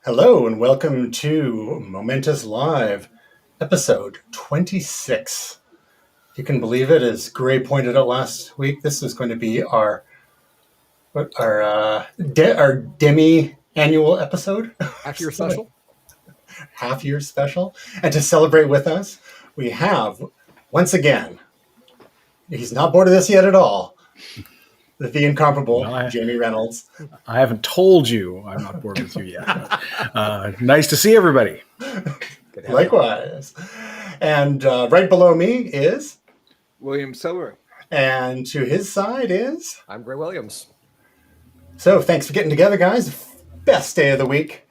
Hello and welcome to Momentous Live, episode 26. If you can believe it, as Gray pointed out last week, this is going to be our demi-annual episode. Half-year special. Half-year special. And to celebrate with us, we have, once again, he's not bored of this yet at all, the incomparable Jamie Reynolds. I haven't told you I'm not bored with you yet. Nice to see everybody. Likewise. And right below me is William Silver. And to his side is I'm Gray Williams. So thanks for getting together, guys. Best day of the week.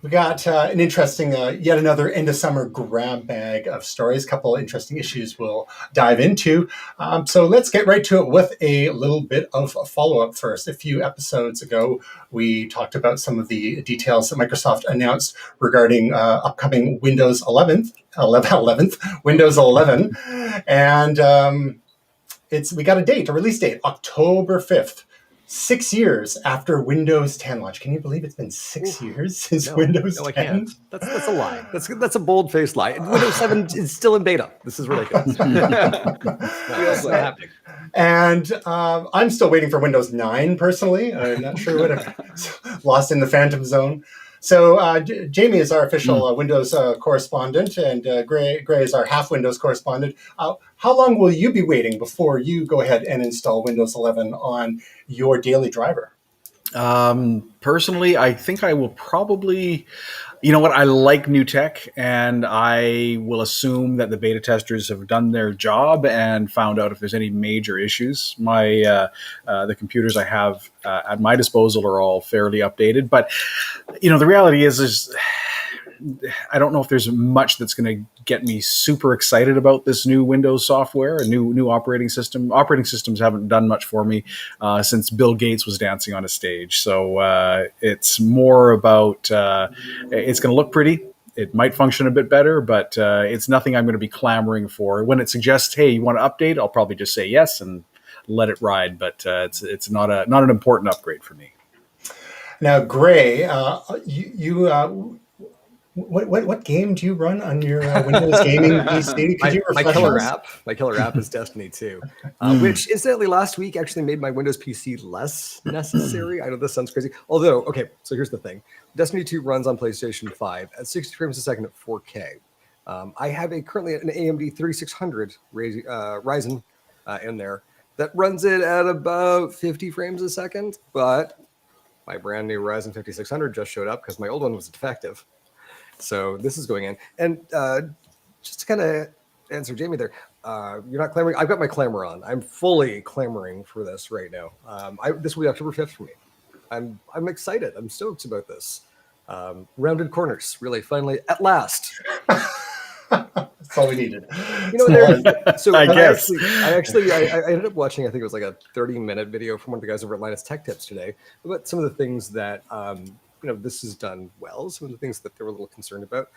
We got an interesting, yet another end of summer grab bag of stories. A couple of interesting issues we'll dive into. So let's get right to it with a little bit of a follow-up first. A few episodes ago, we talked about some of the details that Microsoft announced regarding upcoming Windows 11th, Windows 11. And we got a release date, October 5th. 6 years after Windows 10 launch. Can you believe it's been 6 years since Windows 10? I can't. That's a lie. That's a bold-faced lie. Windows 7 is still in beta. This is ridiculous. That's not happening. And I'm still waiting for Windows 9, personally. I'm not sure what I'm lost in the phantom zone. So Jamie is our official Windows correspondent, and Gray is our half Windows correspondent. How long will you be waiting before you go ahead and install Windows 11 on your daily driver? Personally, I think I will probably, I like new tech, and I will assume that the beta testers have done their job and found out if there's any major issues. The computers I have at my disposal are all fairly updated, but the reality is I don't know if there's much that's going to get me super excited about this new Windows software, a new operating system. Operating systems haven't done much for me since Bill Gates was dancing on a stage. So it's more about it's going to look pretty. It might function a bit better, but it's nothing I'm going to be clamoring for. When it suggests, hey, you want to update, I'll probably just say yes and let it ride. But it's not an important upgrade for me. Now, Gray, What game do you run on your Windows gaming PC? My killer app is Destiny 2, which incidentally last week actually made my Windows PC less necessary. I know this sounds crazy. Although, okay, so here's the thing. Destiny 2 runs on PlayStation 5 at 60 frames a second at 4K. I have currently an AMD 3600 Ryzen in there that runs it at about 50 frames a second, but my brand new Ryzen 5600 just showed up because my old one was defective. So this is going in. And just to kind of answer Jamie there, you're not clamoring. I've got my clamor on. I'm fully clamoring for this right now. This will be October 5th for me. I'm excited. I'm stoked about this. Rounded corners, really, finally, at last. That's all we needed. So I guess. I ended up watching, I think it was like a 30-minute video from one of the guys over at Linus Tech Tips today about some of the things that this is done well. Some of the things that they were a little concerned about.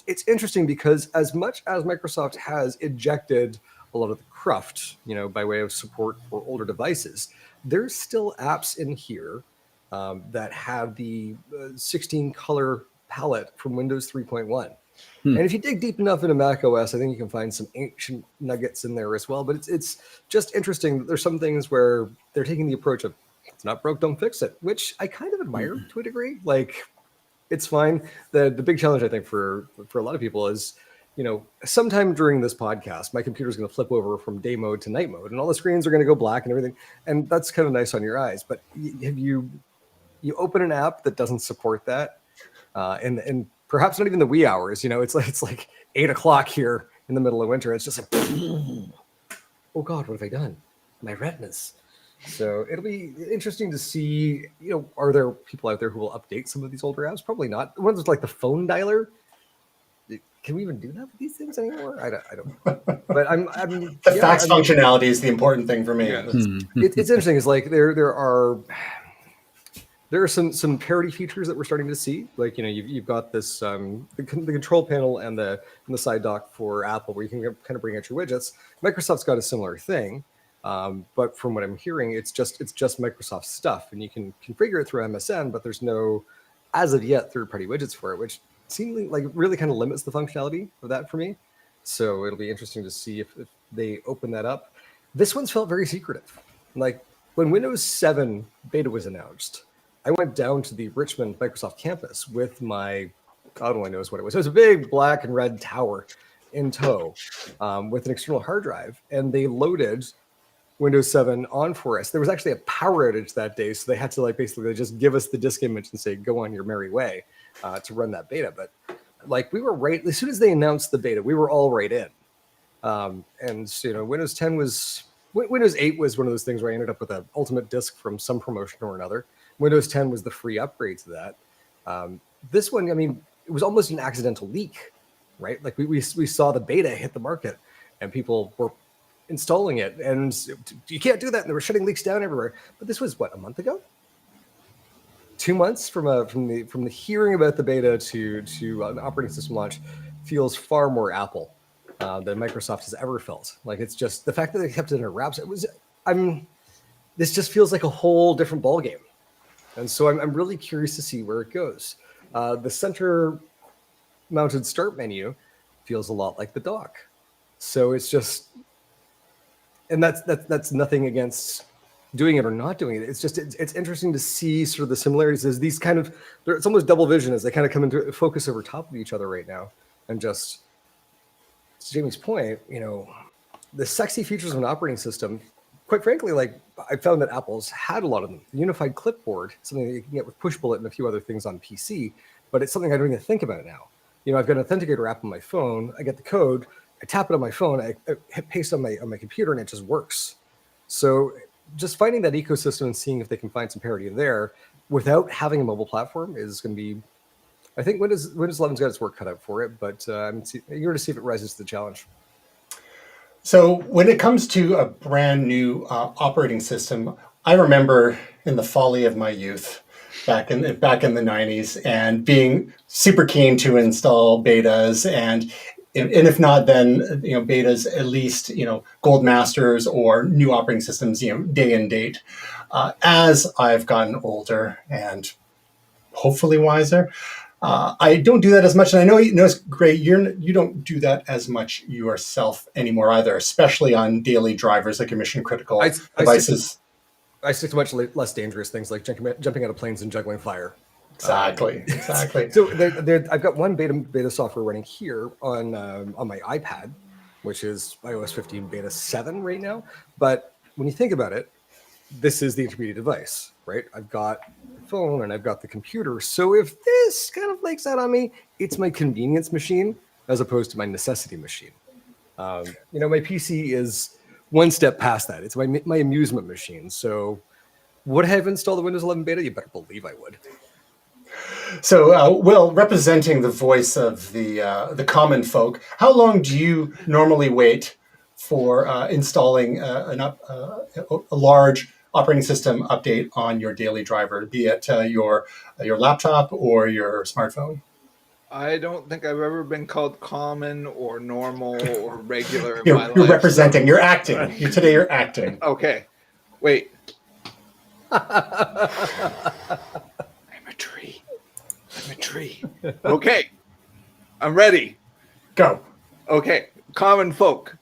It's interesting because as much as Microsoft has ejected a lot of the cruft, by way of support for older devices, there's still apps in here that have the 16 color palette from Windows 3.1. And if you dig deep enough into Mac OS, I think you can find some ancient nuggets in there as well. But it's just interesting that there's some things where they're taking the approach of, it's not broke, don't fix it, which I kind of admire to a degree. Like, it's fine. The big challenge, I think, for a lot of people is, sometime during this podcast, my computer is going to flip over from day mode to night mode, and all the screens are going to go black and everything. And that's kind of nice on your eyes. But you open an app that doesn't support that, and perhaps not even the wee hours, it's like 8 o'clock here in the middle of winter. It's just like, oh God, what have I done? My retinas. So it'll be interesting to see, are there people out there who will update some of these older apps? Probably not. The ones like the phone dialer. Can we even do that with these things anymore? I don't. But the fax functionality is the important thing for me. Yeah, it's interesting. It's like there are some parity features that we're starting to see. Like, you've got this the control panel and the side dock for Apple, where you can kind of bring out your widgets. Microsoft's got a similar thing. But from what I'm hearing, it's just Microsoft stuff, and you can configure it through MSN, but there's no as of yet, third-party widgets for it, which seemingly like really kind of limits the functionality of that for me. So it'll be interesting to see if they open that up. This one's felt very secretive. Like when Windows 7 beta was announced, I went down to the Richmond Microsoft campus with my, God only knows what it was. It was a big black and red tower in tow with an external hard drive, and they loaded Windows 7 on for us. There was actually a power outage that day, so they had to like basically just give us the disk image and say, go on your merry way to run that beta. But like we were right, as soon as they announced the beta, we were all right in. And you know, Windows 8 was one of those things where I ended up with an ultimate disk from some promotion or another. Windows 10 was the free upgrade to that. This one, I mean, it was almost an accidental leak, right? Like we saw the beta hit the market and people were installing it, and you can't do that, and they were shutting leaks down everywhere. But this was what, a month ago, 2 months from the hearing about the beta to an operating system launch feels far more Apple than Microsoft has ever felt. Like it's just the fact that they kept it in their wraps. This just feels like a whole different ballgame, and so I'm really curious to see where it goes. The center mounted start menu feels a lot like the dock, so it's just. And that's nothing against doing it or not doing it. It's just it's interesting to see sort of the similarities as these kind of it's almost double vision as they kind of come into focus over top of each other right now. And just to Jamie's point, you know, the sexy features of an operating system, quite frankly, like I found that Apple's had a lot of them. The unified clipboard, something that you can get with Pushbullet and a few other things on PC, but it's something I don't even think about now. You know, I've got an authenticator app on my phone. I get the code. I tap it on my phone, I hit paste on my computer, and it just works. So just finding that ecosystem and seeing if they can find some parity there without having a mobile platform is going to be, I think Windows 11's got its work cut out for it, but I'm eager to see if it rises to the challenge. So when it comes to a brand new operating system, I remember in the folly of my youth, back in the 90s, and being super keen to install betas, and if not, then betas, at least gold masters or new operating systems, day and date. As I've gotten older and hopefully wiser, I don't do that as much. And I know it's great. You don't do that as much yourself anymore either, especially on daily drivers like your mission critical devices. I stick to much less dangerous things like jumping out of planes and juggling fire. Exactly. So I've got one beta software running here on my iPad, which is iOS 15 beta 7 right now. But when you think about it, this is the intermediate device, right? I've got the phone and I've got the computer. So if this kind of flakes out on me, it's my convenience machine as opposed to my necessity machine. My PC is one step past that. It's my amusement machine. So would I have installed the Windows 11 beta? You better believe I would. So, Will, representing the voice of the common folk, how long do you normally wait for installing a large operating system update on your daily driver, be it your laptop or your smartphone? I don't think I've ever been called common or normal or regular in my life. You're representing. You're acting. Today you're acting. Okay. Wait. I'm a tree. Okay. I'm ready. Go. Okay. Common folk.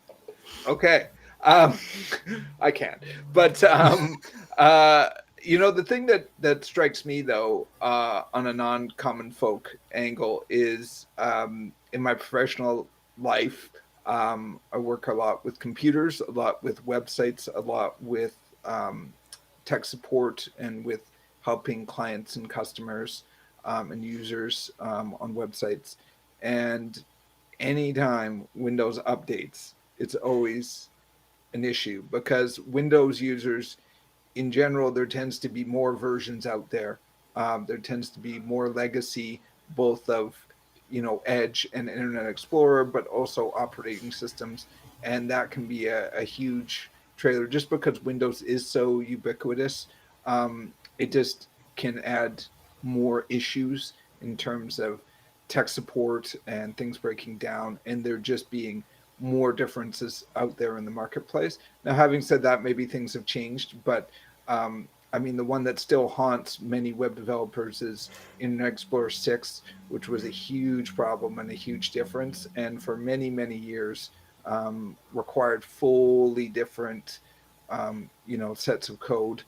Okay. I can't. But the thing that strikes me though on a non-common folk angle is in my professional life, I work a lot with computers, a lot with websites, a lot with tech support, and with helping clients and customers and users on websites. And anytime Windows updates, it's always an issue because Windows users in general, there tends to be more versions out there. There tends to be more legacy, both of Edge and Internet Explorer, but also operating systems, and that can be a huge trailer. Just because Windows is so ubiquitous, it just can add more issues in terms of tech support and things breaking down, and there just being more differences out there in the marketplace. Now, having said that, maybe things have changed, but I I mean, the one that still haunts many web developers is Internet Explorer 6, which was a huge problem and a huge difference. And for many, many years, required fully different, sets of code,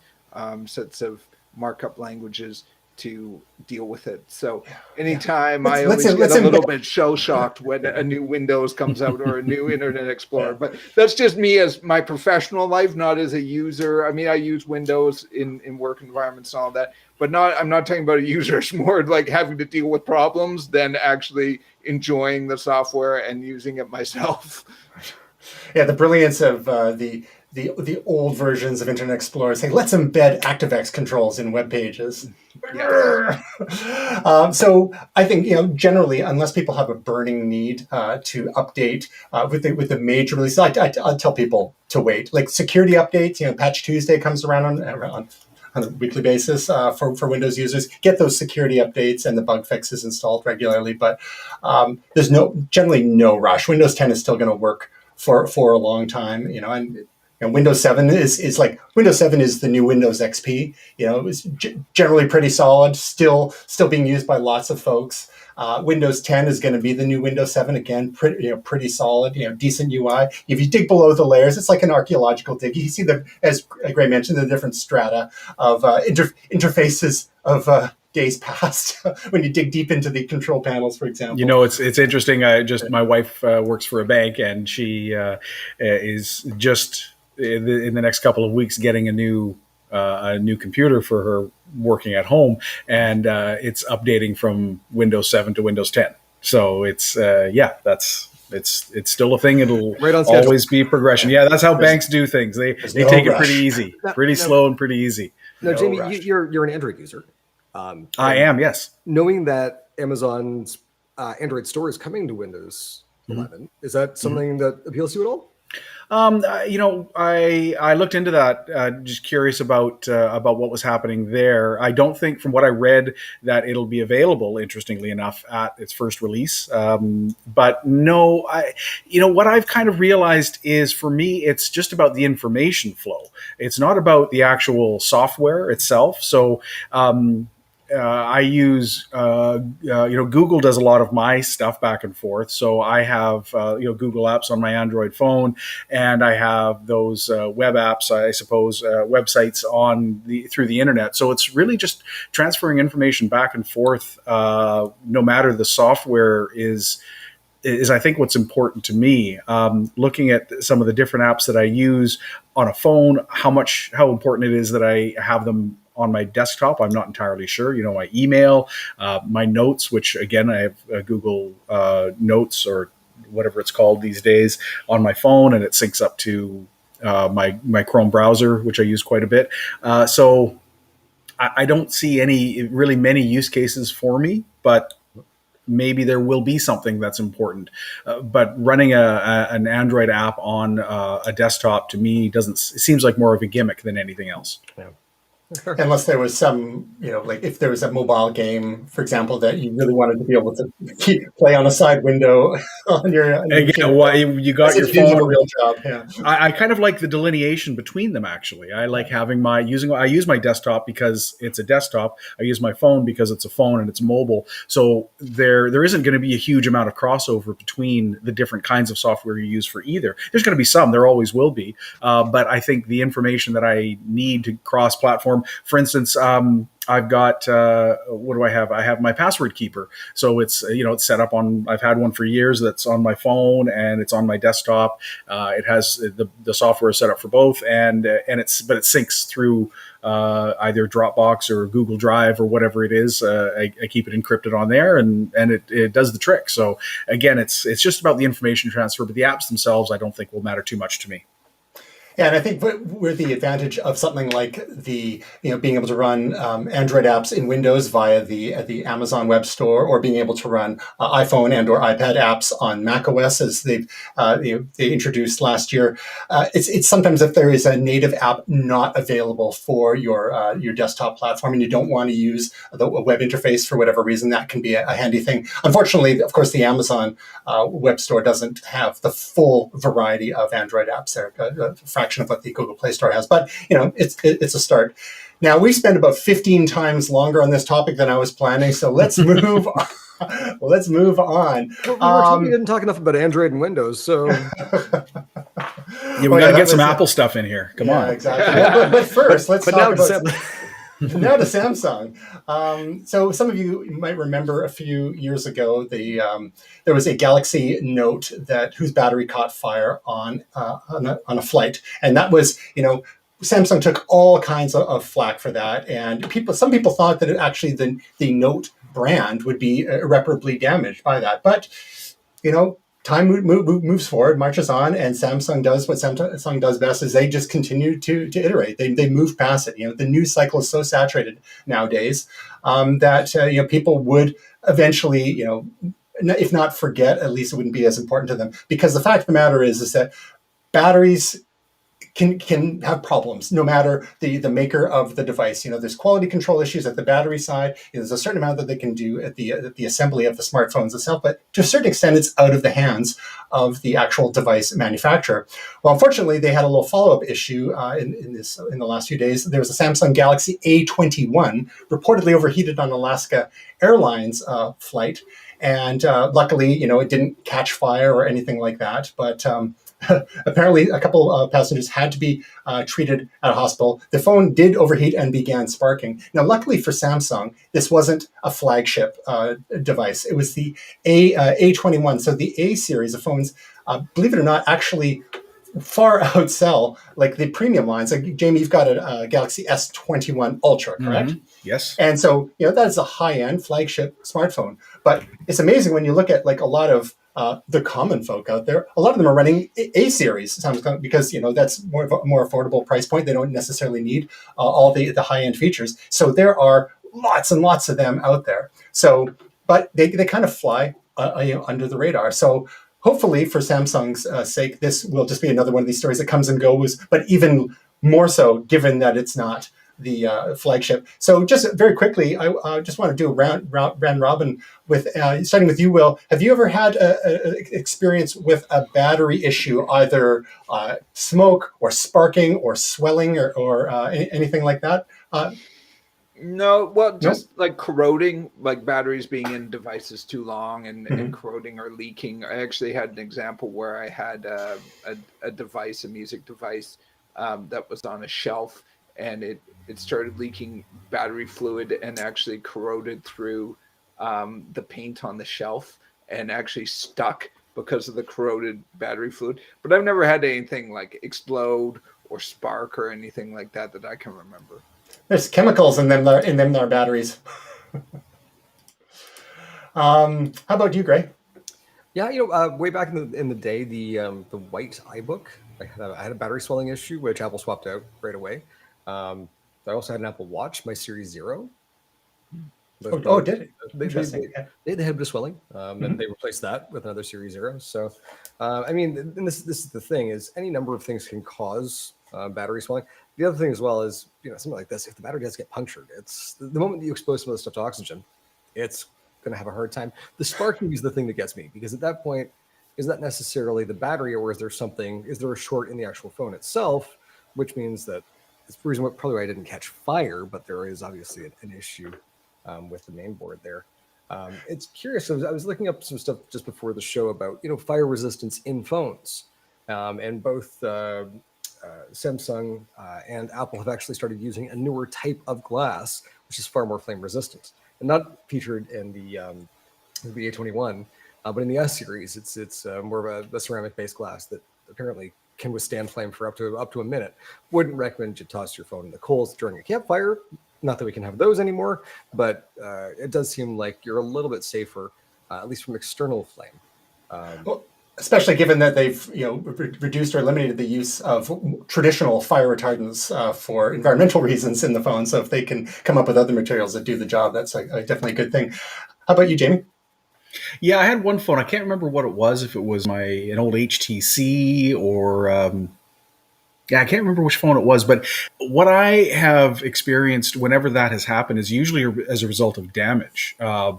sets of markup languages to deal with it. So anytime I always get a little bit shell-shocked when a new Windows comes out or a new Internet Explorer. But that's just me as my professional life, not as a user. I mean, I use Windows in work environments and all that, but I'm not talking about a user. It's more like having to deal with problems than actually enjoying the software and using it myself. Yeah, the brilliance of the old versions of Internet Explorer saying, let's embed ActiveX controls in web pages. Yes. So I think, generally, unless people have a burning need to update with the major releases, I tell people to wait. Like security updates, Patch Tuesday comes around on a weekly basis for Windows users. Get those security updates and the bug fixes installed regularly. But there's generally no rush. Windows 10 is still going to work for a long time, and Windows 7 is like Windows 7 is the new Windows XP. It's generally pretty solid, still being used by lots of folks. Windows 10 is going to be the new Windows 7 again, pretty solid, decent UI. If you dig below the layers, it's like an archaeological dig. You see as Gray mentioned, the different strata of interfaces of days past when you dig deep into the control panels, for example. It's interesting. My wife works for a bank, and she is just in the next couple of weeks getting a new computer for her working at home, and it's updating from Windows 7 to Windows 10. So it's it's still a thing. It'll always be progression. Yeah, that's how banks do things. They take it pretty easy, slow and pretty easy. Now, Jamie, you're an Android user. I am, yes. Knowing that Amazon's Android store is coming to Windows 11, is that something that appeals to you at all? I looked into that, just curious about what was happening there. I don't think, from what I read, that it'll be available, interestingly enough, at its first release. But no, what I've kind of realized is, for me, it's just about the information flow. It's not about the actual software itself. So, I use, Google does a lot of my stuff back and forth. So I have, Google apps on my Android phone, and I have those web apps, I suppose, websites through the internet. So it's really just transferring information back and forth, no matter the software is I think what's important to me. Looking at some of the different apps that I use on a phone, how important it is that I have them on my desktop, I'm not entirely sure. My email, my notes, which again, I have Google Notes or whatever it's called these days on my phone, and it syncs up to my Chrome browser, which I use quite a bit. So I don't see many use cases for me, but maybe there will be something that's important. But running an Android app on a desktop, to me, it seems like more of a gimmick than anything else. Yeah. Unless there was some, like if there was a mobile game, for example, that you really wanted to be able to play on a side window on your. Again, you got your phone. A real job, yeah. I kind of like the delineation between them. Actually, I like having I use my desktop because it's a desktop. I use my phone because it's a phone and it's mobile. So there isn't going to be a huge amount of crossover between the different kinds of software you use for either. There's going to be some. There always will be. But I think the information that I need to cross-platform. For instance, I've got, what do I have? I have my password keeper. So it's, it's set up I've had one for years that's on my phone and it's on my desktop. It has the software is set up for both, but it syncs through either Dropbox or Google Drive or whatever it is. I keep it encrypted on there, and it does the trick. So again, it's just about the information transfer, but the apps themselves, I don't think will matter too much to me. Yeah, and I think where the advantage of something like the being able to run Android apps in Windows via the Amazon Web Store, or being able to run iPhone and or iPad apps on macOS, as they introduced last year, it's sometimes if there is a native app not available for your desktop platform and you don't want to use the web interface for whatever reason, that can be a handy thing. Unfortunately, of course, the Amazon Web Store doesn't have the full variety of Android apps there. Of what the Google Play Store has, but it's a start. Now, we spent about 15 times longer on this topic than I was planning, so let's move on. Let's move on. We didn't talk enough about Android and Windows, so... Yeah, we got to get some Apple stuff in here. Come on. Exactly. But first, let's talk about... Now to Samsung. So some of you might remember a few years ago, there was a Galaxy Note whose battery caught fire on a flight, and that was, Samsung took all kinds of flack for that, and some people thought that actually the Note brand would be irreparably damaged by that, but time moves forward, marches on, and Samsung does what Samsung does best: is they just continue to iterate. They move past it. The news cycle is so saturated nowadays that people would eventually, if not forget, at least it wouldn't be as important to them. Because the fact of the matter is that batteries can have problems no matter the maker of the device. There's quality control issues at the battery side. There's a certain amount that they can do at the assembly of the smartphones itself, but to a certain extent, it's out of the hands of the actual device manufacturer. Well, unfortunately, they had a little follow-up issue in the last few days. There was a Samsung Galaxy A21 reportedly overheated on Alaska Airlines flight, and luckily, it didn't catch fire or anything like that, but apparently, a couple of passengers had to be treated at a hospital. The phone did overheat and began sparking. Now, luckily for Samsung, this wasn't a flagship device. It was the A21. So the A series of phones, believe it or not, actually far outsell like the premium lines. Like, Jamie, you've got a Galaxy S21 Ultra, correct? Mm-hmm. Yes. And so, that is a high-end flagship smartphone. But it's amazing when you look at like a lot of the common folk out there. A lot of them are running A series because that's more affordable price point. They don't necessarily need all the high end features. So there are lots and lots of them out there. So, but they kind of fly under the radar. So hopefully, for Samsung's sake, this will just be another one of these stories that comes and goes. But even more so, given that it's not the flagship. So just very quickly, I just want to do a round robin with starting with you, Will. Have you ever had an experience with a battery issue, either smoke or sparking or swelling or anything like that? No, well, just like corroding, like batteries being in devices too long and corroding or leaking. I actually had an example where I had a music device that was on a shelf, and it started leaking battery fluid and actually corroded through the paint on the shelf and actually stuck because of the corroded battery fluid. But I've never had anything like explode or spark or anything like that I can remember. There's chemicals in them there batteries. How about you, Gray? Yeah, way back in the day, the white iBook, I had a battery swelling issue, which Apple swapped out right away. I also had an Apple Watch, my Series 0. Did it? Interesting. They had a bit of swelling, and they replaced that with another Series 0. So, and this is the thing, is any number of things can cause battery swelling. The other thing as well is, something like this, if the battery does get punctured, it's the moment that you expose some of the stuff to oxygen, it's going to have a hard time. The sparking is the thing that gets me, because at that point, is that necessarily the battery, or is there a short in the actual phone itself, which means that it's the reason probably why I didn't catch fire, but there is obviously an issue with the main board there. It's curious. I was looking up some stuff just before the show about fire resistance in phones, and both Samsung and Apple have actually started using a newer type of glass, which is far more flame resistant, and not featured in the A21, but in the S series, it's more of a ceramic based glass that apparently can withstand flame for up to a minute. Wouldn't recommend you toss your phone in the coals during a campfire. Not that we can have those anymore, but it does seem like you're a little bit safer, at least from external flame. Well, especially given that they've reduced or eliminated the use of traditional fire retardants for environmental reasons in the phone. So if they can come up with other materials that do the job, that's definitely a good thing. How about you, Jamie? Yeah, I had one phone. I can't remember what it was. If it was an old HTC or Yeah, I can't remember which phone it was, but what I have experienced whenever that has happened is usually as a result of damage. I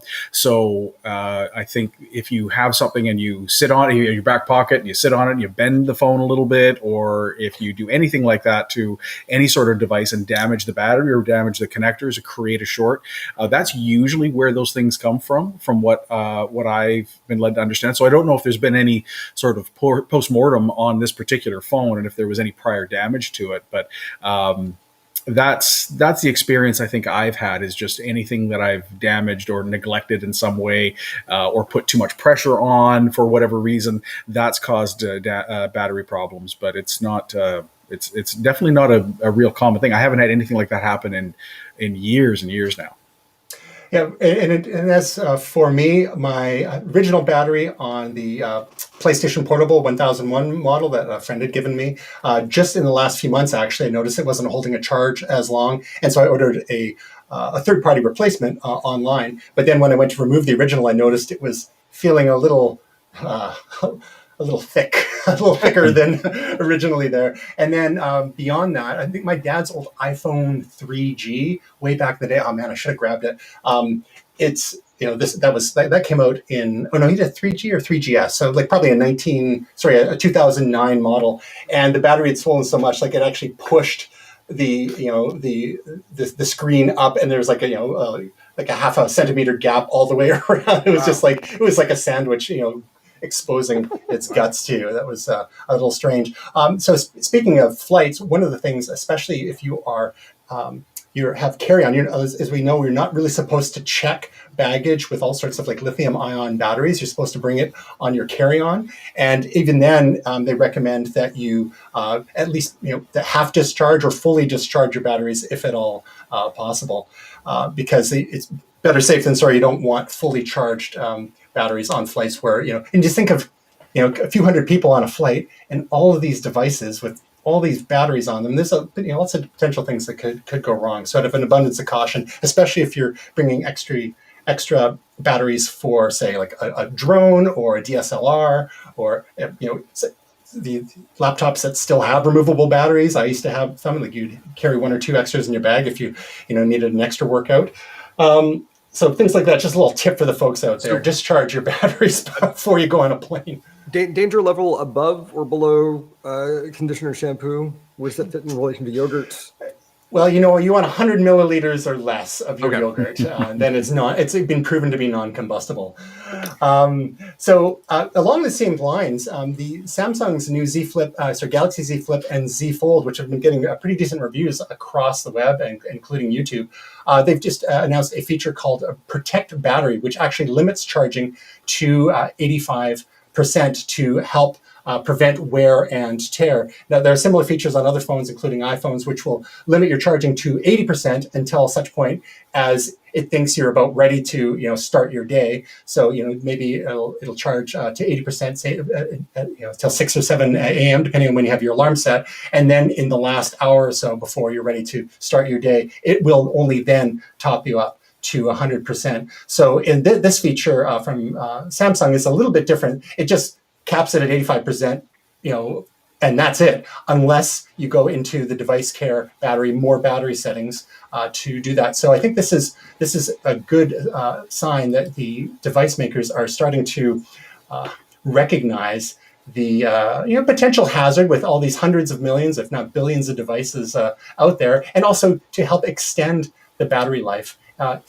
think if you have something and you sit on it in your back pocket and you sit on it and you bend the phone a little bit, or if you do anything like that to any sort of device and damage the battery or damage the connectors or create a short, that's usually where those things come from what I've been led to understand. So I don't know if there's been any sort of post-mortem on this particular phone and if there was any prior damage to it, but that's the experience I think I've had, is just anything that I've damaged or neglected in some way, or put too much pressure on for whatever reason, that's caused battery problems. But it's not it's definitely not a real common thing. I haven't had anything like that happen in years and years now. Yeah, and as for me, my original battery on the PlayStation Portable 1001 model that a friend had given me, just in the last few months, actually, I noticed it wasn't holding a charge as long, and so I ordered a third-party replacement online. But then when I went to remove the original, I noticed it was feeling a little thick, a little thicker than originally there. And then beyond that, I think my dad's old iPhone 3G way back in the day. Oh man, I should have grabbed it. It's that came out in he did a 3G or 3GS, so like probably a 2009 model, and the battery had swollen so much like it actually pushed the screen up, and there's like a half a centimeter gap all the way around. It was just like a sandwich, exposing its guts to you. That was a little strange. So speaking of flights, one of the things, especially if you are you have carry-on, as we know, we're not really supposed to check baggage with all sorts of like lithium-ion batteries. You're supposed to bring it on your carry-on, and even then, they recommend that you at least half discharge or fully discharge your batteries if at all possible, because it's better safe than sorry. You don't want fully charged batteries on flights where and just think of a few hundred people on a flight and all of these devices with all these batteries on them. There's lots of potential things that could go wrong. So out of an abundance of caution, especially if you're bringing extra batteries for say like a drone or a DSLR or the laptops that still have removable batteries. I used to have some, like you'd carry one or two extras in your bag if you needed an extra workout. So things like that, just a little tip for the folks out there. Discharge your batteries before you go on a plane. Danger level above or below conditioner shampoo? Where does that fit in relation to yogurt? Well, you want 100 milliliters or less of your yogurt. Then it's been proven to be non-combustible. So along the same lines, the Samsung's new Galaxy Z Flip and Z Fold, which have been getting pretty decent reviews across the web, and including YouTube, they've just announced a feature called Protect Battery, which actually limits charging to 85% to help prevent wear and tear. Now, there are similar features on other phones, including iPhones, which will limit your charging to 80% until such point as it thinks you're about ready to, start your day. So, maybe it'll charge to 80%, say, till 6 or 7 a.m., depending on when you have your alarm set. And then in the last hour or so before you're ready to start your day, it will only then top you up to 100%. So in this feature from Samsung is a little bit different. It just caps it at 85%, and that's it, unless you go into the device care more battery settings to do that. So I think this is a good sign that the device makers are starting to recognize the potential hazard with all these hundreds of millions, if not billions, of devices out there, and also to help extend the battery life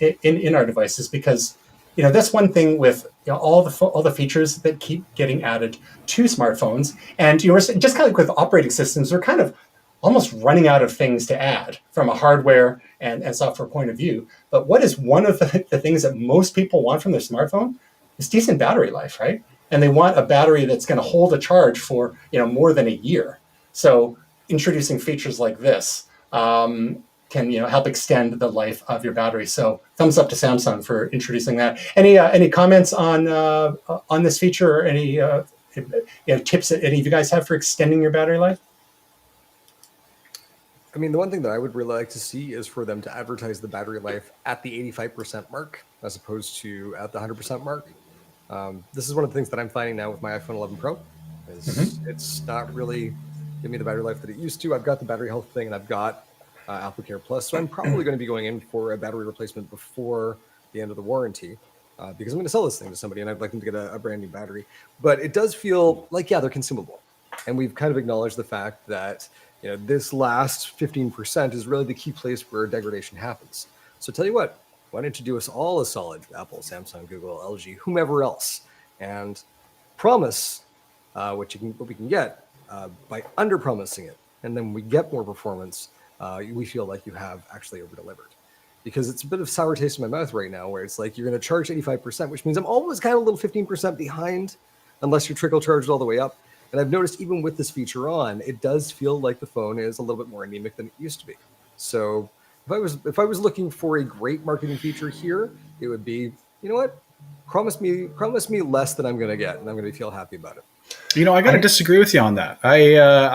in our devices, because that's one thing with all the features that keep getting added to smartphones, and just kind of like with operating systems, we're kind of almost running out of things to add from a hardware and software point of view. But what is one of the things that most people want from their smartphone is decent battery life, right? And they want a battery that's going to hold a charge for more than a year. So introducing features like this can help extend the life of your battery. So thumbs up to Samsung for introducing that. Any comments on this feature, or any tips that any of you guys have for extending your battery life? I mean, the one thing that I would really like to see is for them to advertise the battery life at the 85% mark as opposed to at the 100% mark. This is one of the things that I'm finding now with my iPhone 11 Pro. It's not really give me the battery life that it used to. I've got the battery health thing, and I've got AppleCare Plus, so I'm probably going to be going in for a battery replacement before the end of the warranty. Because I'm going to sell this thing to somebody and I'd like them to get a brand new battery. But it does feel like, yeah, they're consumable. And we've kind of acknowledged the fact that, this last 15% is really the key place where degradation happens. So tell you what, why don't you do us all a solid, Apple, Samsung, Google, LG, whomever else, and promise what we can get by under-promising it. And then when we get more performance, we feel like you have actually over-delivered. Because it's a bit of sour taste in my mouth right now, where it's like you're going to charge 85%, which means I'm always kind of a little 15% behind, unless you're trickle charged all the way up. And I've noticed even with this feature on, it does feel like the phone is a little bit more anemic than it used to be. So if I was looking for a great marketing feature here, it would be, you know what? Promise me less than I'm going to get, and I'm going to feel happy about it. I got to disagree with you on that. I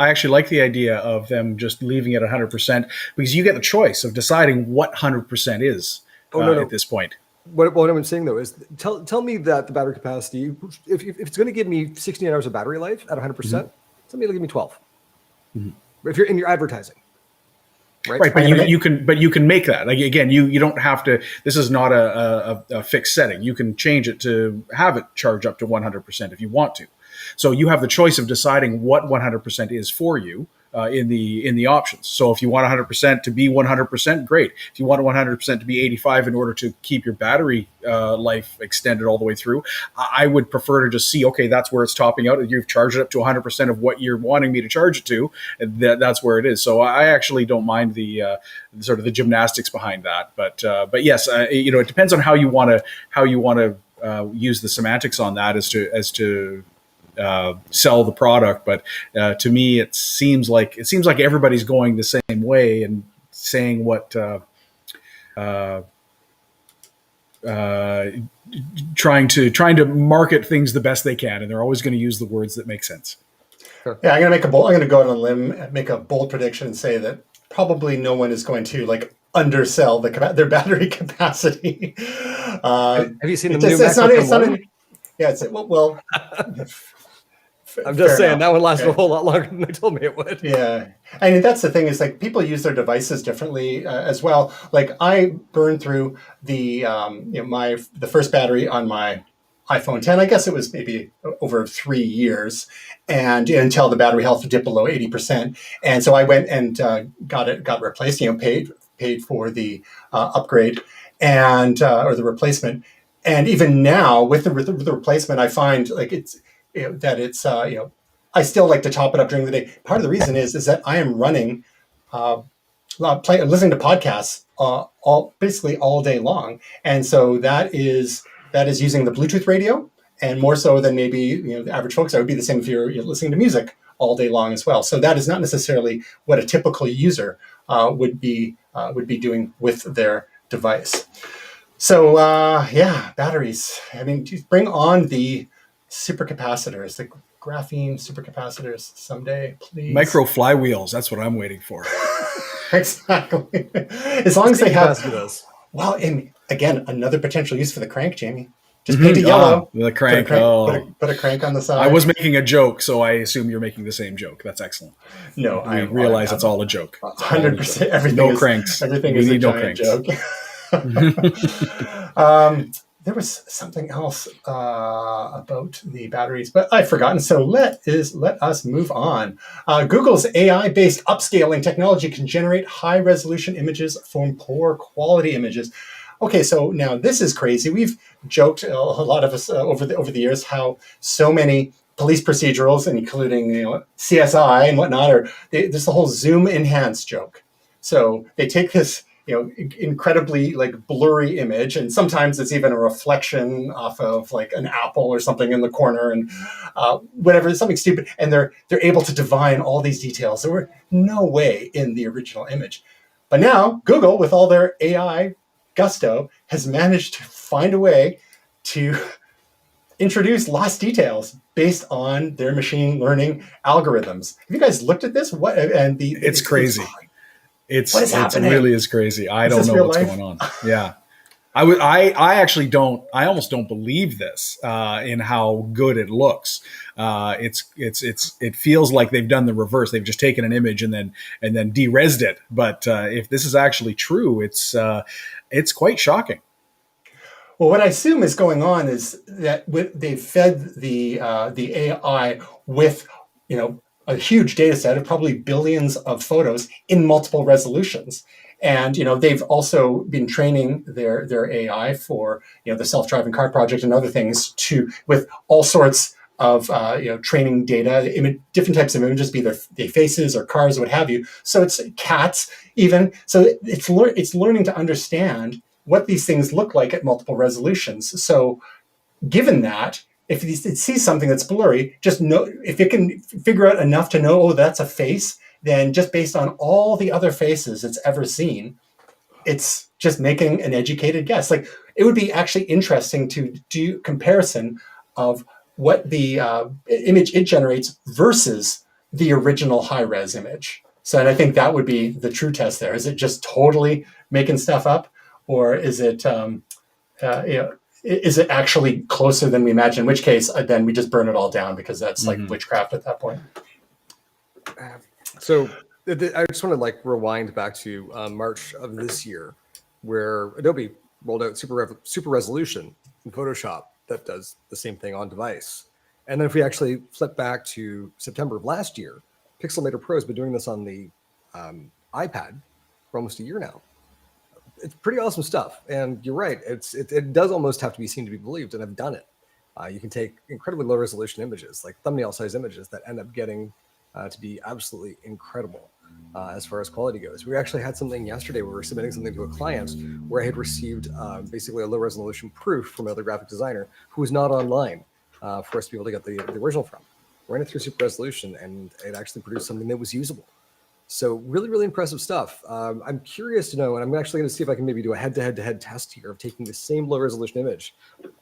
actually like the idea of them just leaving it 100% because you get the choice of deciding what 100% is at this point. What I'm saying though is tell me that the battery capacity, if it's going to give me 16 hours of battery life at 100%, tell me it'll give me 12. If you're in your advertising. Right, but you can make that. Like again, you don't have to. This is not a fixed setting. You can change it to have it charge up to 100% if you want to. So you have the choice of deciding what 100% is for you in the options. So if you want 100% to be 100%, great. If you want 100% to be 85 in order to keep your battery life extended all the way through, I would prefer to just see, okay, that's where it's topping out. You've charged it up to 100% of what you're wanting me to charge it to. And that's where it is. So I actually don't mind the sort of the gymnastics behind that. But yes, it depends on how you want to use the semantics on that as to sell the product, but to me, it seems like everybody's going the same way and saying what trying to market things the best they can, and they're always going to use the words that make sense. Sure. Yeah, I'm going to go on a limb and make a bold prediction and say that probably no one is going to undersell their battery capacity. Have you seen the new MacBook? Well. I'm just saying that one lasted a whole lot longer than they told me it would. Yeah. I mean, that's the thing is people use their devices differently as well. Like I burned through the first battery on my iPhone 10. I guess it was maybe over 3 years and until the battery health dipped below 80%. And so I went and got replaced, paid for the upgrade and or the replacement. And even now with the replacement, I find I still like to top it up during the day. Part of the reason is that I am running, listening to podcasts basically all day long, and so that is using the Bluetooth radio, and more so than maybe the average folks. That would be the same if you're listening to music all day long as well. So that is not necessarily what a typical user would be doing with their device. So batteries. I mean, bring on the supercapacitors, the graphene supercapacitors someday, please. Micro flywheels. That's what I'm waiting for. Exactly. As long as they have. Well, and again, another potential use for the crank, Jamie. Just paint it yellow. The crank. Put a crank on the side. I was making a joke, so I assume you're making the same joke. That's excellent. No, I realize it's all a joke. 100%. Everything. No cranks. Everything is a giant joke. There was something else about the batteries, but I've forgotten. So let us move on. Google's AI-based upscaling technology can generate high-resolution images from poor quality images. Okay, so now this is crazy. We've joked, a lot of us over the years, how so many police procedurals, including CSI and whatnot, there's the whole zoom enhance joke. So they take this incredibly blurry image, and sometimes it's even a reflection off of an apple or something in the corner, and whatever, something stupid, and they're able to divine all these details. There were no way in the original image, but now Google, with all their AI gusto, has managed to find a way to introduce lost details based on their machine learning algorithms. Have you guys looked at this? It's crazy. It happening? really is crazy. I don't know what's going on. Yeah. I actually don't. I almost don't believe this in how good it looks. It feels like they've done the reverse. They've just taken an image and then de-resed it. But if this is actually true, it's quite shocking. Well, what I assume is going on is that they've fed the AI with, a huge data set of probably billions of photos in multiple resolutions. And, they've also been training their AI for, the self-driving car project and other things with all sorts of, training data, different types of images, be they faces or cars, what have you. So it's cats even. So it's learning to understand what these things look like at multiple resolutions. So given that, if it sees something that's blurry, just know, if it can figure out enough to know, oh, that's a face, then just based on all the other faces it's ever seen, it's just making an educated guess. Like, it would be actually interesting to do comparison of what the image it generates versus the original high-res image. So, and I think that would be the true test there. Is it just totally making stuff up? Or is it, is it actually closer than we imagine? In which case, then we just burn it all down because that's like witchcraft at that point. So I just want to rewind back to March of this year, where Adobe rolled out super resolution in Photoshop that does the same thing on device. And then if we actually flip back to September of last year, Pixelmator Pro has been doing this on the iPad for almost a year now. It's pretty awesome stuff. And you're right. It does almost have to be seen to be believed. And I've done it. You can take incredibly low resolution images, like thumbnail size images, that end up getting to be absolutely incredible as far as quality goes. We actually had something yesterday where we were submitting something to a client where I had received basically a low resolution proof from another graphic designer who was not online for us to be able to get the original from. Ran it through super resolution and it actually produced something that was usable. So really, really impressive stuff. I'm curious to know, and I'm actually going to see if I can maybe do a head-to-head test here of taking the same low-resolution image,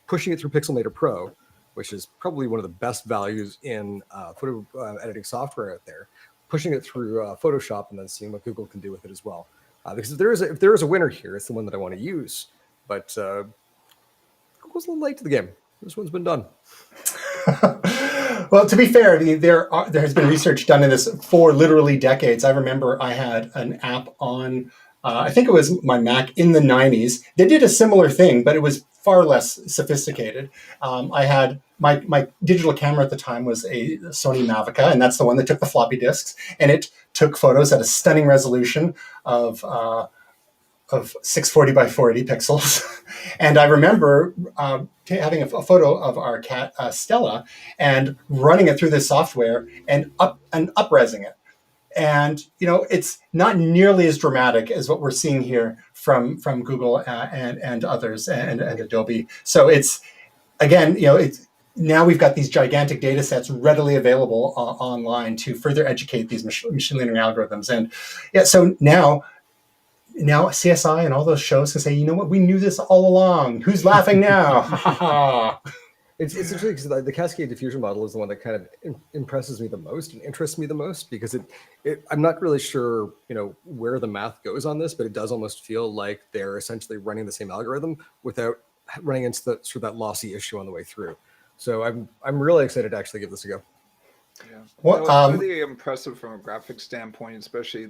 pushing it through Pixelmator Pro, which is probably one of the best values in photo editing software out there, pushing it through Photoshop and then seeing what Google can do with it as well. Because if there is a winner here, it's the one that I want to use. But Google's a little late to the game. This one's been done. Well, to be fair, there has been research done in this for literally decades. I remember I had an app on, I think it was my Mac in the 90s. They did a similar thing, but it was far less sophisticated. I had my digital camera at the time was a Sony Mavica, and that's the one that took the floppy disks, and it took photos at a stunning resolution of 640 by 480 pixels. And I remember having a photo of our cat, Stella, and running it through this software and up-resing it. And, it's not nearly as dramatic as what we're seeing here from Google and others and Adobe. So it's, again, now we've got these gigantic data sets readily available online to further educate these machine learning algorithms. And yeah, so now CSI and all those shows can say, you know what, we knew this all along. Who's laughing now? It's interesting because the cascade diffusion model is the one that kind of impresses me the most and interests me the most, because I'm not really sure, where the math goes on this, but it does almost feel like they're essentially running the same algorithm without running into that lossy issue on the way through. So I'm really excited to actually give this a go. Yeah, Well, it's really impressive from a graphic standpoint, especially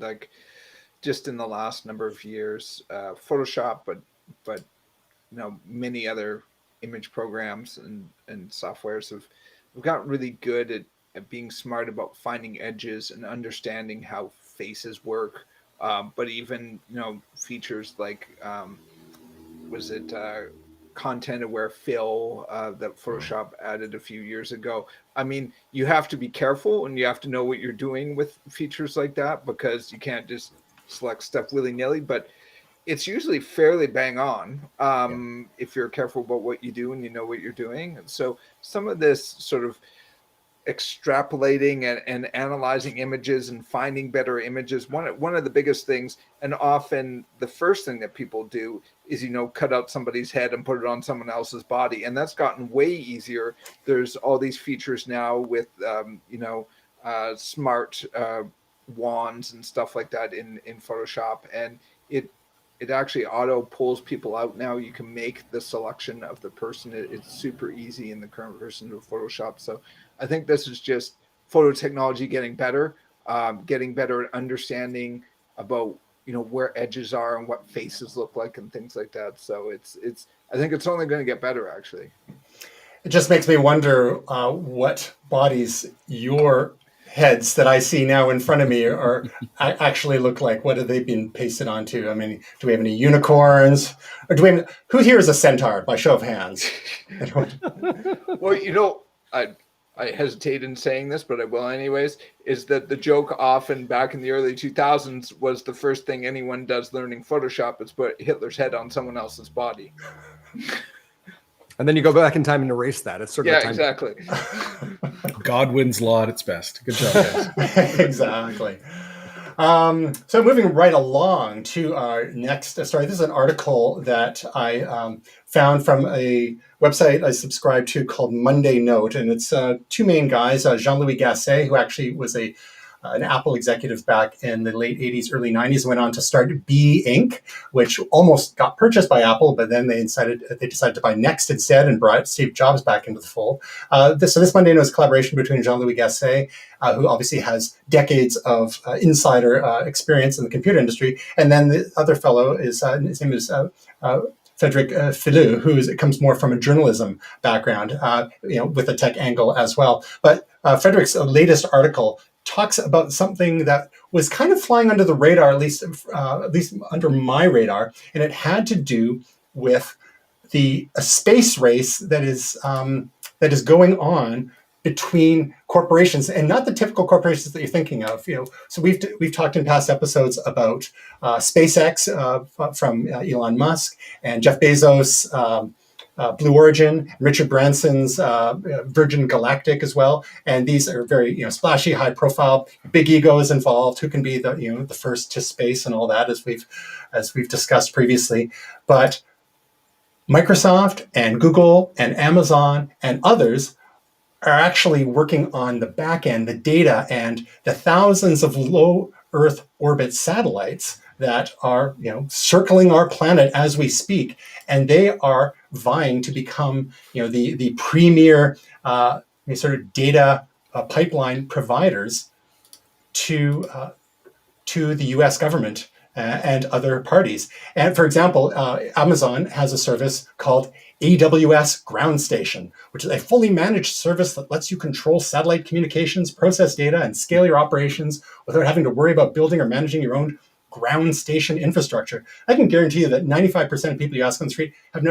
just in the last number of years. Photoshop, but many other image programs and softwares have gotten really good at being smart about finding edges and understanding how faces work. But even features like content aware fill that Photoshop added a few years ago. I mean, you have to be careful and you have to know what you're doing with features like that, because you can't just select stuff willy-nilly, but it's usually fairly bang on if you're careful about what you do and you know what you're doing. And so some of this sort of extrapolating and analyzing images and finding better images, one of the biggest things, and often the first thing that people do is cut out somebody's head and put it on someone else's body, and that's gotten way easier. There's all these features now with smart wands and stuff like that in Photoshop, and it actually auto pulls people out now. You can make the selection of the person. It's super easy in the current version of Photoshop. So I think this is just photo technology getting better at understanding about, you know, where edges are and what faces look like and things like that. So it's I think it's only going to get better, actually. It just makes me wonder what bodies your heads that I see now in front of me are actually look like. What have they been pasted onto? I mean, do we have any unicorns, or do we have, who here is a centaur by show of hands? Well, you know, I hesitate in saying this, but I will anyways, is that the joke often back in the early 2000s was the first thing anyone does learning Photoshop is put Hitler's head on someone else's body. And then you go back in time and erase that. It's sort of time. Exactly. Godwin's law at its best. Good job, guys. Exactly. So moving right along to our next story. This is an article that I found from a website I subscribe to called Monday Note, and it's two main guys, Jean-Louis Gasset, who actually was an Apple executive back in the late 80s, early 90s, went on to start Bee Inc., which almost got purchased by Apple, but then they decided to buy Next instead and brought Steve Jobs back into the fold. So this Monday Note is a collaboration between Jean-Louis Gasset, who obviously has decades of insider experience in the computer industry, and then the other fellow is his name is Frederic Filou, who comes more from a journalism background, with a tech angle as well. But Frederic's latest article talks about something that was kind of flying under the radar, at least under my radar, and it had to do with the space race that is going on between corporations, and not the typical corporations that you're thinking of. So we've talked in past episodes about SpaceX from Elon Musk, and Jeff Bezos. Blue Origin, Richard Branson's Virgin Galactic as well, and these are very splashy, high profile, big egos involved. Who can be the first to space and all that, as we've discussed previously. But Microsoft and Google and Amazon and others are actually working on the back end, the data, and the thousands of low Earth orbit satellites that are circling our planet as we speak, and they are vying to become the premier sort of data pipeline providers to the U.S. government and other parties. And for example, Amazon has a service called AWS Ground Station, which is a fully managed service that lets you control satellite communications, process data, and scale your operations without having to worry about building or managing your own ground station infrastructure. I can guarantee you that 95% of people you ask on the street have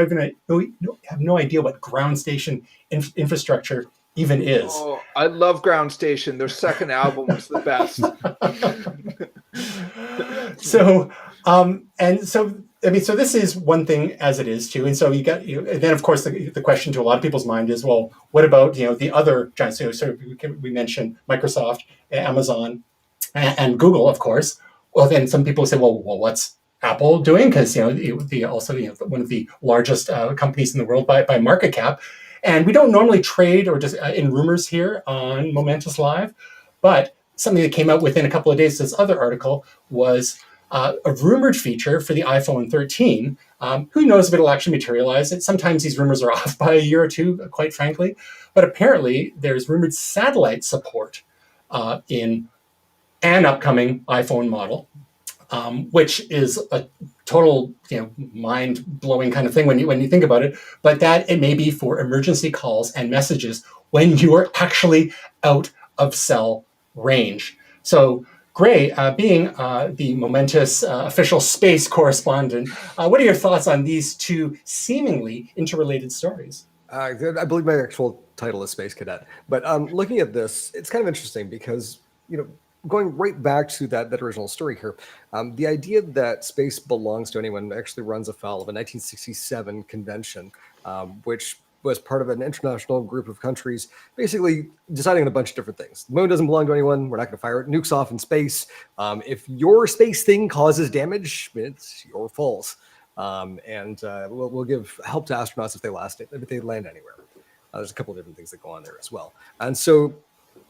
no idea what ground station infrastructure even is. Oh, I love Ground Station. Their second album was the best. So this is one thing as it is too, and so you got and then of course the question to a lot of people's mind is, well, what about the other giants? So we mentioned Microsoft, Amazon, and Google, of course. Well, then some people say, well, what's Apple doing? Because also one of the largest companies in the world by market cap. And we don't normally trade or just in rumors here on Momentous Live, but something that came out within a couple of days, this other article, was a rumored feature for the iPhone 13. Who knows if it'll actually materialize? Sometimes these rumors are off by a year or two, quite frankly. But apparently there's rumored satellite support in an upcoming iPhone model, which is a total, mind-blowing kind of thing when you think about it. But that it may be for emergency calls and messages when you are actually out of cell range. So, Gray, being the Momentous official space correspondent, what are your thoughts on these two seemingly interrelated stories? I believe my actual title is Space Cadet. But looking at this, it's kind of interesting because, going right back to that original story here, the idea that space belongs to anyone actually runs afoul of a 1967 convention, which was part of an international group of countries basically deciding on a bunch of different things. The moon doesn't belong to anyone. We're not going to fire nukes off in space. If your space thing causes damage, it's your fault. We'll give help to astronauts if they land anywhere. There's a couple of different things that go on there as well. And so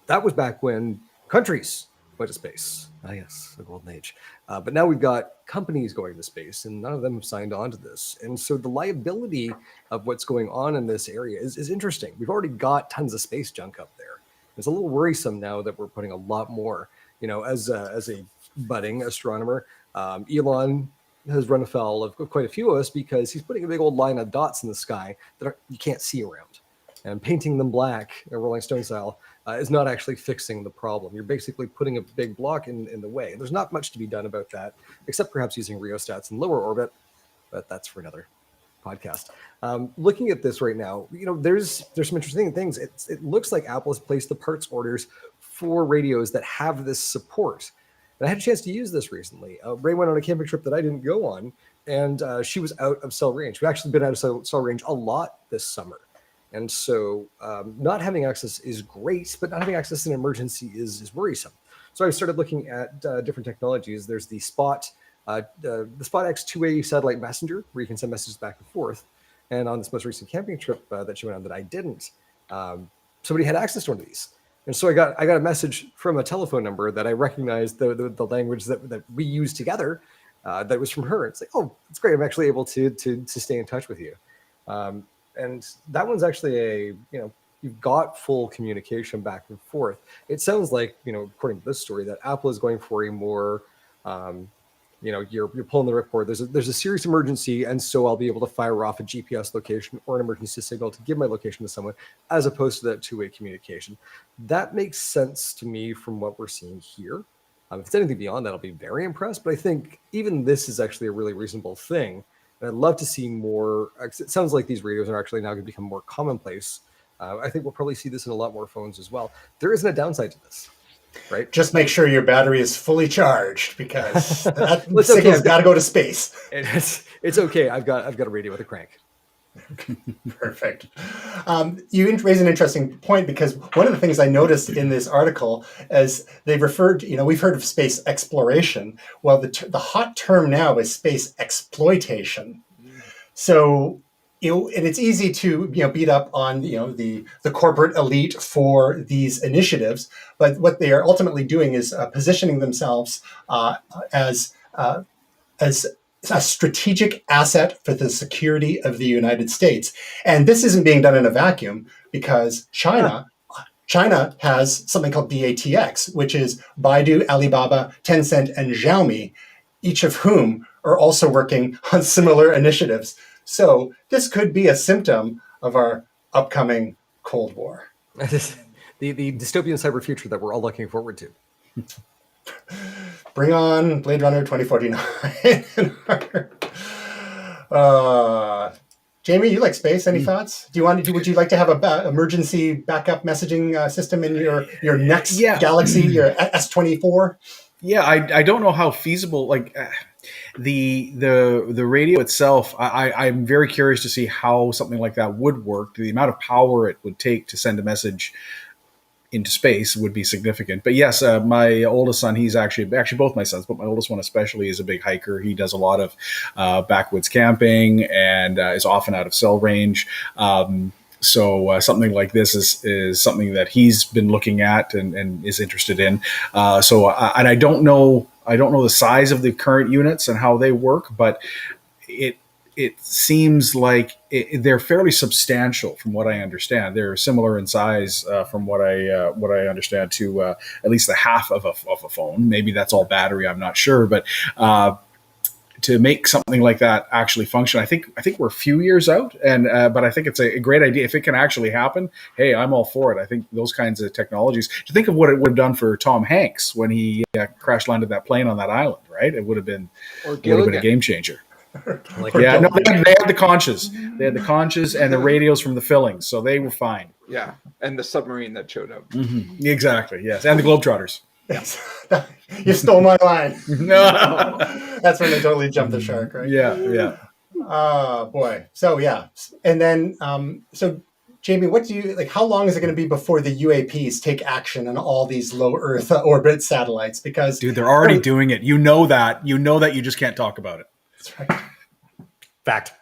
that was back when countries went to space. Ah, yes, the golden age. But now we've got companies going to space, and none of them have signed on to this. And so the liability of what's going on in this area is interesting. We've already got tons of space junk up there. It's a little worrisome now that we're putting a lot more. As a budding astronomer, Elon has run afoul of quite a few of us because he's putting a big old line of dots in the sky that you can't see around. And painting them black, Rolling Stone style, is not actually fixing the problem. You're basically putting a big block in the way. There's not much to be done about that, except perhaps using rheostats in lower orbit, but that's for another podcast. Looking at this right now, there's some interesting things. It looks like Apple has placed the parts orders for radios that have this support. And I had a chance to use this recently. Ray went on a camping trip that I didn't go on, and she was out of cell range. We've actually been out of cell range a lot this summer. And so not having access is great, but not having access in an emergency is worrisome. So I started looking at different technologies. There's the Spot X two-way satellite messenger, where you can send messages back and forth. And on this most recent camping trip that she went on that I didn't, somebody had access to one of these. And so I got a message from a telephone number that I recognized the language that we use together. That was from her. It's like, oh, it's great. I'm actually able to stay in touch with you. And that one's actually you've got full communication back and forth. It sounds like, according to this story, that Apple is going for a more, you're pulling the ripcord. There's a serious emergency, and so I'll be able to fire off a GPS location or an emergency signal to give my location to someone, as opposed to that two-way communication. That makes sense to me from what we're seeing here. If it's anything beyond that, I'll be very impressed. But I think even this is actually a really reasonable thing. And I'd love to see more. It sounds like these radios are actually now going to become more commonplace. I think we'll probably see this in a lot more phones as well. There isn't a downside to this, right? Just make sure your battery is fully charged, because that signal's got to go to space. It's okay. I've got a radio with a crank. Perfect. You raise an interesting point, because one of the things I noticed in this article is they referred, we've heard of space exploration. Well, the hot term now is space exploitation. So, and it's easy to, beat up on, the corporate elite for these initiatives. But what they are ultimately doing is positioning themselves as a strategic asset for the security of the United States. And this isn't being done in a vacuum, because China has something called BATX, which is Baidu, Alibaba, Tencent, and Xiaomi, each of whom are also working on similar initiatives. So this could be a symptom of our upcoming Cold War. the dystopian cyber future that we're all looking forward to. Bring on Blade Runner 2049. Jamie, you like space? Any thoughts? Would you like to have a emergency backup messaging system in your next Galaxy, your S24? Yeah, I don't know how feasible. The radio itself, I'm very curious to see how something like that would work. The amount of power it would take to send a message into space would be significant. But yes, my oldest son, he's actually both my sons, but my oldest one especially is a big hiker. He does a lot of backwoods camping and is often out of cell range. So something like this is something that he's been looking at and is interested in. And I don't know the size of the current units and how they work, but it seems like they're fairly substantial from what I understand. They're similar in size from what I understand to at least the half of a phone. Maybe that's all battery. I'm not sure, but to make something like that actually function, I think we're a few years out, but I think it's a great idea if it can actually happen. Hey, I'm all for it. I think those kinds of technologies. To think of what it would have done for Tom Hanks when he crash landed that plane on that island, right? It would have been a game changer. They had the conches. They had the conches and the radios from the fillings, so they were fine. Yeah, and the submarine that showed up. Mm-hmm. Exactly, yes, and the Globetrotters. Yes, you stole my line. No, that's when they totally jumped the shark, right? Yeah. Boy. So yeah, and then so Jamie, what do you like? How long is it going to be before the UAPs take action on all these low Earth orbit satellites? Because dude, they're already doing it. You know that. You just can't talk about it. That's right. Fact.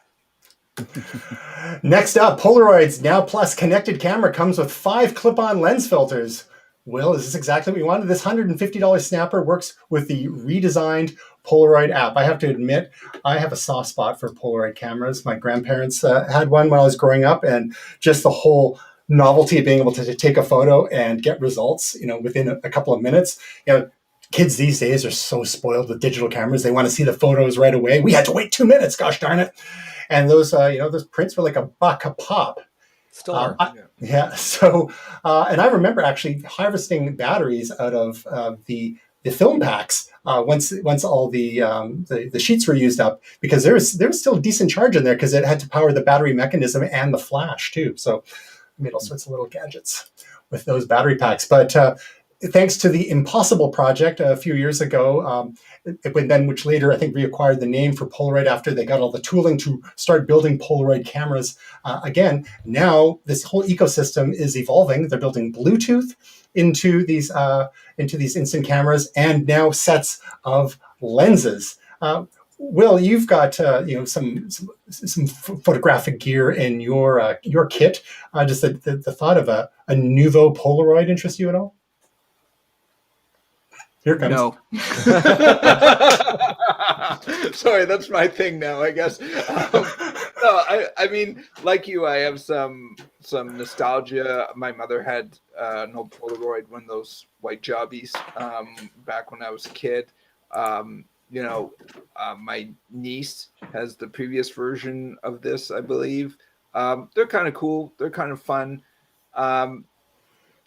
Next up, Polaroid's Now Plus connected camera comes with 5 clip-on lens filters. Will, is this exactly what you wanted? This $150 snapper works with the redesigned Polaroid app. I have to admit, I have a soft spot for Polaroid cameras. My grandparents had one when I was growing up, and just the whole novelty of being able to take a photo and get results, within a couple of minutes. Kids these days are so spoiled with digital cameras. They want to see the photos right away. We had to wait 2 minutes, gosh darn it. And those prints were like $1 a pop. Still are. Yeah. So, and I remember actually harvesting batteries out of the film packs once all the sheets were used up, because there was still a decent charge in there because it had to power the battery mechanism and the flash too. So I made all sorts of little gadgets with those battery packs. But thanks to the Impossible project a few years ago, which later I think reacquired the name for Polaroid after they got all the tooling to start building Polaroid cameras again. Now this whole ecosystem is evolving. They're building Bluetooth into these instant cameras, and now sets of lenses. Will, you've got some photographic gear in your kit. Does the thought of a nouveau Polaroid interest you at all? Here it comes. No. Sorry, that's my thing now, I guess. No, I mean, like you, I have some nostalgia. My mother had an old Polaroid, one of those white jobbies, back when I was a kid. My niece has the previous version of this, I believe. They're kind of cool. They're kind of fun.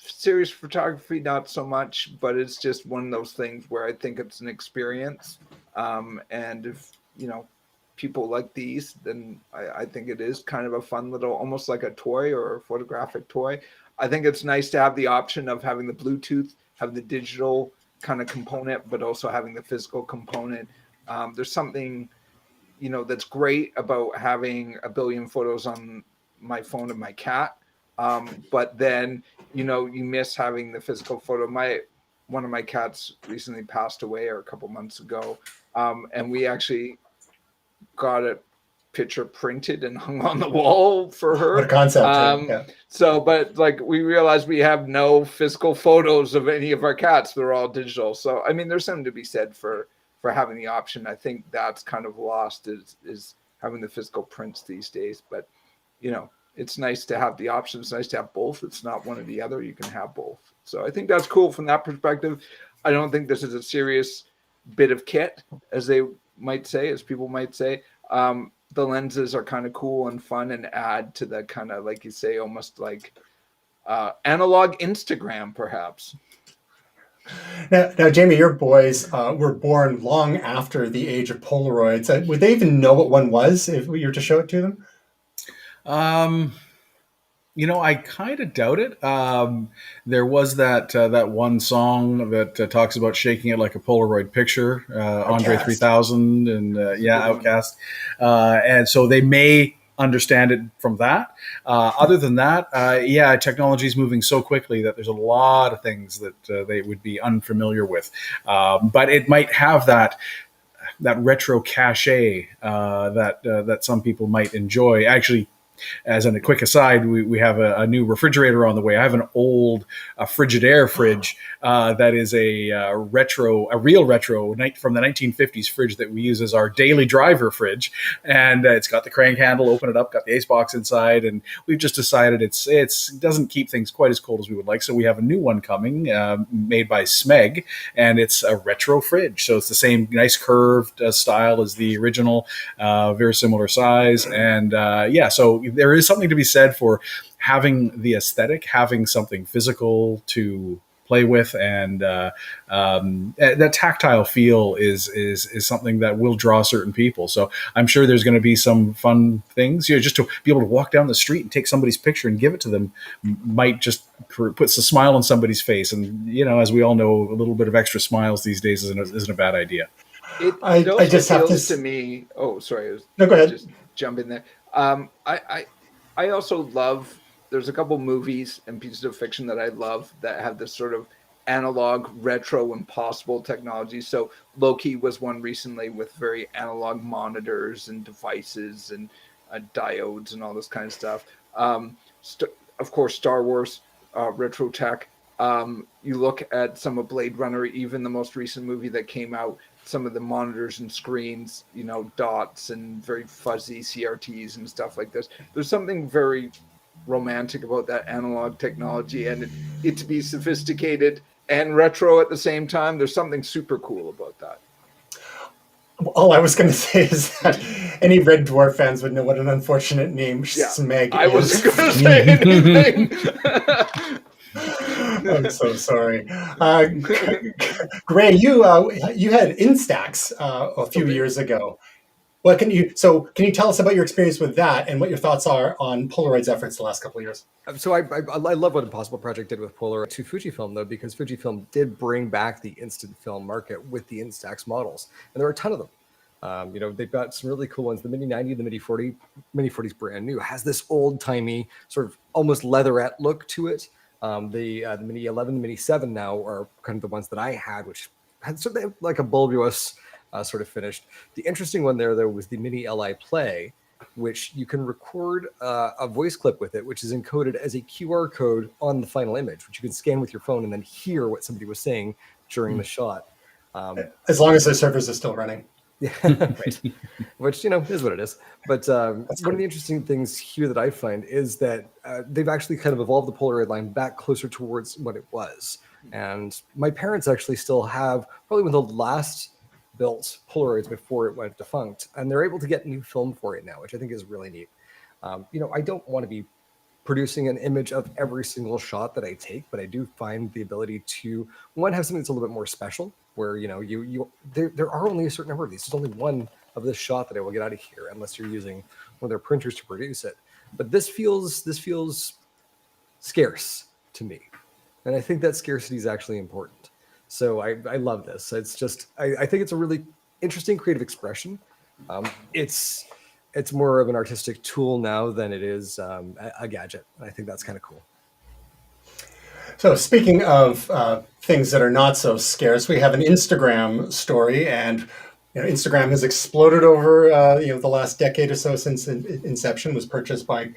Serious photography, not so much, but it's just one of those things where I think it's an experience. And if, people like these, then I think it is kind of a fun little, almost like a toy or a photographic toy. I think it's nice to have the option of having the Bluetooth, have the digital kind of component, but also having the physical component. There's something, that's great about having a billion photos on my phone of my cat. But then, you miss having the physical photo. One of my cats recently passed away, or a couple months ago. And we actually got a picture printed and hung on the wall for her. What a concept. Yeah. So, but we realized we have no physical photos of any of our cats. They're all digital. So, I mean, there's something to be said for having the option. I think that's kind of lost is having the physical prints these days. But, it's nice to have the option. It's nice to have both. It's not one or the other. You can have both. So I think that's cool from that perspective. I don't think this is a serious bit of kit, as people might say. The lenses are kind of cool and fun and add to the kind of, like you say, almost like analog Instagram, perhaps. Now, Jamie, your boys were born long after the age of Polaroids. Would they even know what one was if you were to show it to them? I kind of doubt it. There was that one song that talks about shaking it like a Polaroid picture, Andre 3000 and Outcast. And so they may understand it from that. Other than that, technology is moving so quickly that there's a lot of things that they would be unfamiliar with. But it might have that retro cachet that some people might enjoy. Actually, as a quick aside, we have a new refrigerator on the way. I have an old Frigidaire fridge that is a real retro from the 1950s fridge that we use as our daily driver fridge. And it's got the crank handle, open it up, got the ace box inside. And we've just decided it doesn't keep things quite as cold as we would like. So we have a new one coming made by Smeg, and it's a retro fridge. So it's the same nice curved style as the original, very similar size. And so there is something to be said for having the aesthetic, having something physical to play with, and that tactile feel is something that will draw certain people. So I'm sure there's going to be some fun things. Just to be able to walk down the street and take somebody's picture and give it to them might just put a smile on somebody's face. And as we all know, a little bit of extra smiles these days isn't a bad idea. It also just feels to me. Oh, sorry. No, go ahead. Just jump in there. I also love, there's a couple movies and pieces of fiction that I love that have this sort of analog, retro, impossible technology. So Loki was one recently with very analog monitors and devices and diodes and all this kind of stuff. Of course, Star Wars, retro tech. You look at some of Blade Runner, even the most recent movie that came out, some of the monitors and screens, dots and very fuzzy CRTs and stuff like this. There's something very romantic about that analog technology, and it to be sophisticated and retro at the same time. There's something super cool about that. All I was going to say is that any Red Dwarf fans would know what an unfortunate name Smeg is. I wasn't going to say anything. I'm so sorry. Gray, you had Instax a few years ago. What can you tell us about your experience with that and what your thoughts are on Polaroid's efforts the last couple of years? So I love what Impossible Project did with Polaroid to Fujifilm, though, because Fujifilm did bring back the instant film market with the Instax models, and there are a ton of them. They've got some really cool ones. The Mini 90, the Mini 40, Mini 40 is brand new. Has this old timey sort of almost leatherette look to it. The Mini 11, the Mini 7 now are kind of the ones that I had, which had sort of like a bulbous sort of finished. The interesting one there, though, was the Mini Li Play, which you can record a voice clip with it, which is encoded as a QR code on the final image, which you can scan with your phone and then hear what somebody was saying during the shot. As long as the servers are still running. Yeah, right. Which, is what it is. But one of the interesting things here that I find is that they've actually kind of evolved the Polaroid line back closer towards what it was. And my parents actually still have probably one of the last built Polaroids before it went defunct. And they're able to get new film for it now, which I think is really neat. I don't want to be producing an image of every single shot that I take, but I do find the ability to, one, have something that's a little bit more special, where there are only a certain number of these. There's only one of this shot that I will get out of here, unless you're using one of their printers to produce it. But this feels scarce to me, and I think that scarcity is actually important. So I love this. It's just I think it's a really interesting creative expression. It's more of an artistic tool now than it is a gadget. And I think that's kind of cool. So speaking of things that are not so scarce, we have an Instagram story, and Instagram has exploded over the last decade or so since inception. It was purchased by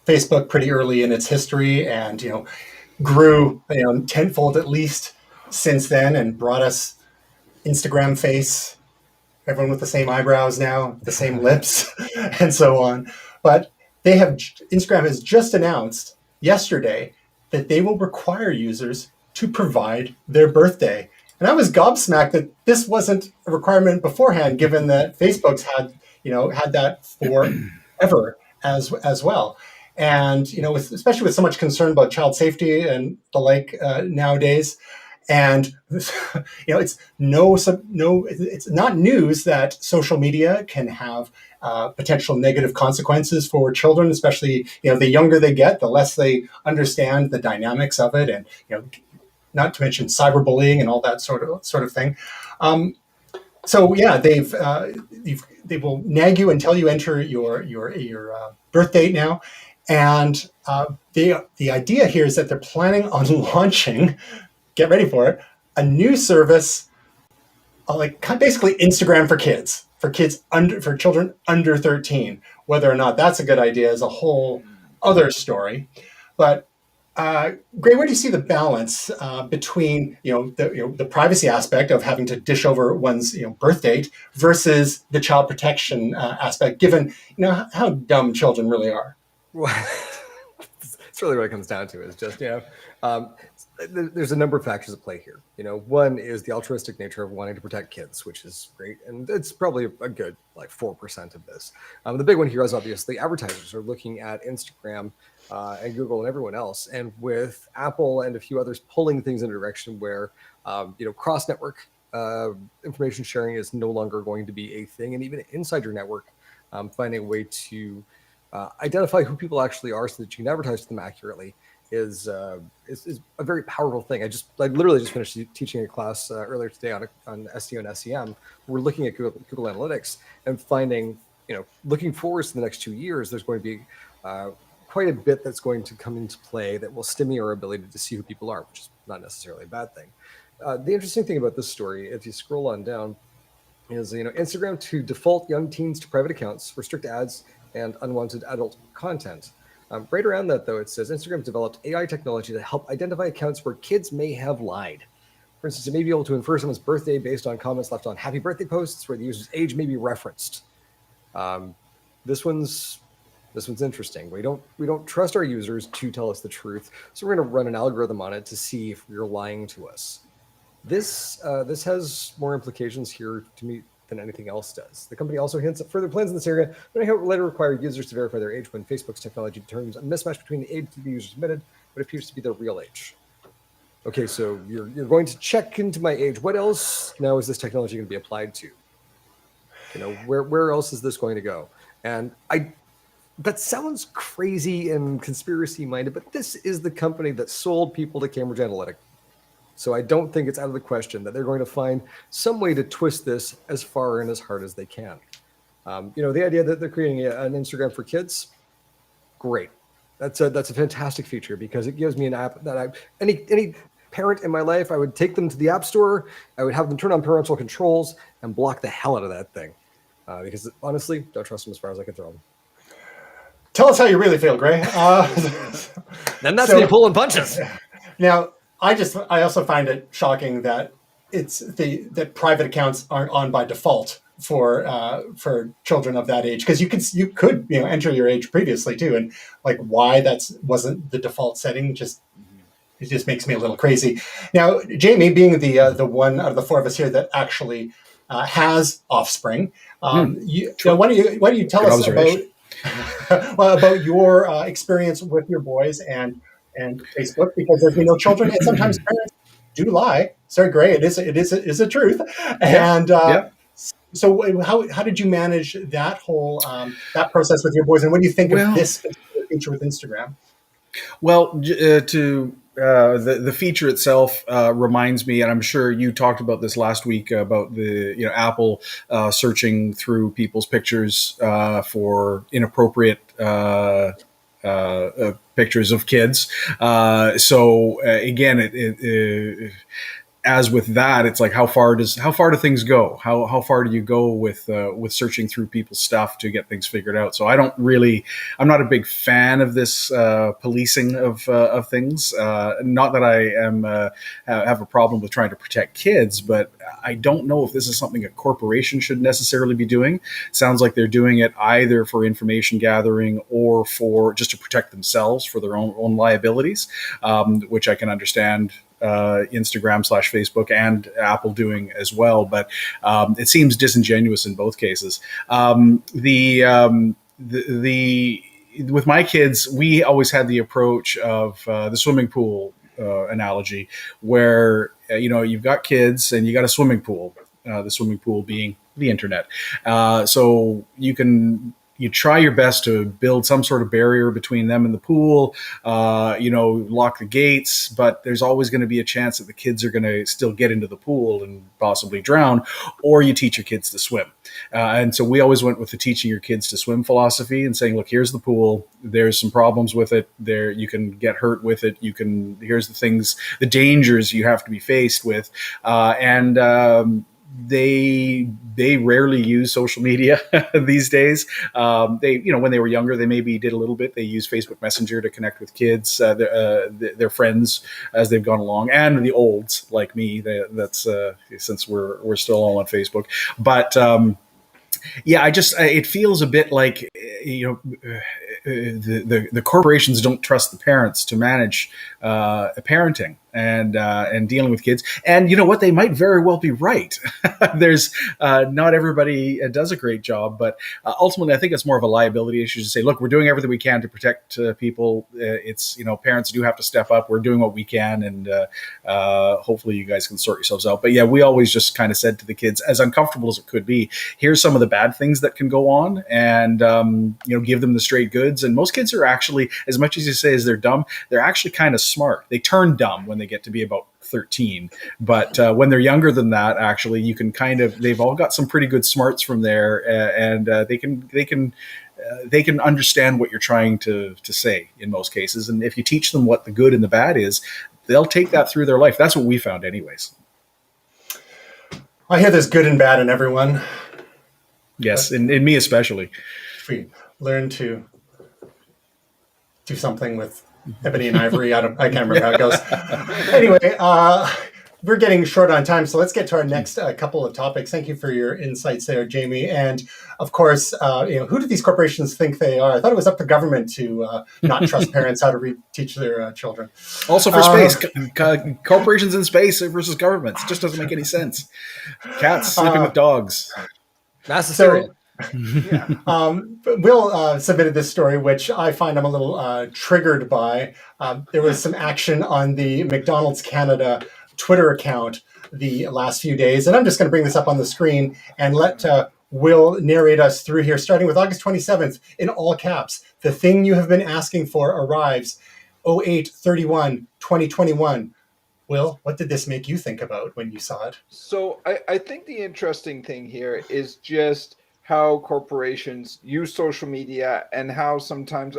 Facebook pretty early in its history, and grew tenfold at least since then, and brought us Instagram face. Everyone with the same eyebrows now, the same lips, and so on. But Instagram has just announced yesterday that they will require users to provide their birthday. And I was gobsmacked that this wasn't a requirement beforehand, given that Facebook's had that forever as well. And especially with so much concern about child safety and the like nowadays. And it's not news that social media can have potential negative consequences for children, especially the younger they get, the less they understand the dynamics of it, and not to mention cyberbullying and all that sort of thing. So yeah, they will nag you until you enter your birth date now, and the idea here is that they're planning on launching. Get ready for it. A new service, like basically Instagram for children under 13. Whether or not that's a good idea is a whole other story. But Gray, where do you see the balance between the privacy aspect of having to dish over one's birth date versus the child protection aspect, given how dumb children really are? Well, it's really what it comes down to. Is just there's a number of factors at play here. One is the altruistic nature of wanting to protect kids, which is great, and it's probably a good 4% of this. The big one here is obviously advertisers are looking at Instagram and Google and everyone else, and with Apple and a few others pulling things in a direction where cross-network information sharing is no longer going to be a thing, and even inside your network, finding a way to identify who people actually are so that you can advertise to them accurately is a very powerful thing. I literally just finished teaching a class earlier today on SEO and SEM. We're looking at Google Analytics and finding, looking forward to the next 2 years, there's going to be quite a bit that's going to come into play that will stimulate our ability to see who people are, which is not necessarily a bad thing. The interesting thing about this story, if you scroll on down, is Instagram to default young teens to private accounts, restrict ads, and unwanted adult content. Right around that, though, it says Instagram's developed AI technology to help identify accounts where kids may have lied. For instance, it may be able to infer someone's birthday based on comments left on happy birthday posts where the user's age may be referenced. This one's interesting. We don't trust our users to tell us the truth, so we're going to run an algorithm on it to see if you're lying to us. This has more implications here to me than anything else does. The company also hints at further plans in this area, but how it will later require users to verify their age when Facebook's technology determines a mismatch between the age that the user submitted, what appears to be their real age. Okay, so you're going to check into my age. What else now is this technology going to be applied to? Where else is this going to go? And that sounds crazy and conspiracy minded, but this is the company that sold people to Cambridge Analytica. So I don't think it's out of the question that they're going to find some way to twist this as far and as hard as they can. The idea that they're creating an Instagram for kids, great. That's a fantastic feature because it gives me an app that any parent in my life, I would take them to the App Store, I would have them turn on parental controls and block the hell out of that thing. Because honestly, don't trust them as far as I can throw them. Tell us how you really feel, Gray. Then that's me pulling punches. Now, I also find it shocking that that private accounts aren't on by default for children of that age, because you could enter your age previously too, and like why that wasn't the default setting it just makes me a little crazy. Now, Jamie, being the one out of the four of us here that actually has offspring, why don't you tell us about your experience with your boys and Facebook? Because as we know, children and sometimes parents do lie. Sorry, Gray, it is a truth. And so, how did you manage that whole that process with your boys, and what do you think of this feature with Instagram? Well, the feature itself reminds me, and I'm sure you talked about this last week about the Apple searching through people's pictures for inappropriate pictures of kids. Again, as with that, it's like how far do things go? How far do you go with searching through people's stuff to get things figured out? So I'm not a big fan of this policing of things. Not that I have a problem with trying to protect kids, but I don't know if this is something a corporation should necessarily be doing. Sounds like they're doing it either for information gathering or for just to protect themselves for their own liabilities, which I can understand. Instagram/Facebook and Apple doing as well, but it seems disingenuous in both cases. With my kids, we always had the approach of the swimming pool analogy, where you've got kids and you got a swimming pool. The swimming pool being the internet, so you try your best to build some sort of barrier between them and the pool, lock the gates, but there's always going to be a chance that the kids are going to still get into the pool and possibly drown, or you teach your kids to swim. And so we always went with the teaching your kids to swim philosophy and saying, look, here's the pool. There's some problems with it. There, you can get hurt with it. Here's the things, the dangers you have to be faced with. They rarely use social media these days. When they were younger, they maybe did a little bit. They use Facebook Messenger to connect with kids, their friends as they've gone along, and the olds like me. That's since we're still all on Facebook. But it feels a bit like the corporations don't trust the parents to manage parenting and dealing with kids. And you know what? They might very well be right. There's not everybody does a great job, but ultimately, I think it's more of a liability issue to say, look, we're doing everything we can to protect people. It's parents do have to step up. We're doing what we can, and hopefully, you guys can sort yourselves out. But yeah, we always just kind of said to the kids, as uncomfortable as it could be, here's some of the bad things that can go on, and give them the straight goods. And most kids are actually, as much as you say as they're dumb, they're actually kind of smart. They turn dumb when they get to be about 13, but when they're younger than that, actually, you can they've all got some pretty good smarts from there, and they can understand what you're trying to say in most cases. And if you teach them what the good and the bad is, they'll take that through their life. That's what we found anyways. I hear there's good and bad in everyone. Yes, in me especially. We learn to do something with ebony and ivory. I can't remember how it goes. Anyway, we're getting short on time, so let's get to our next couple of topics. Thank you for your insights there, Jamie. And of course, who do these corporations think they are? I thought it was up to government to not trust parents how to teach their children. Also for space, corporations in space versus governments just doesn't make any sense. Cats sleeping with dogs. Mass hysteria. Will submitted this story, which I find I'm a little triggered by. There was some action on the McDonald's Canada Twitter account the last few days, and I'm just going to bring this up on the screen and let Will narrate us through here, starting with August 27th in all caps. The thing you have been asking for arrives 08/31/2021. Will, what did this make you think about when you saw it? So I think the interesting thing here is just how corporations use social media and how sometimes,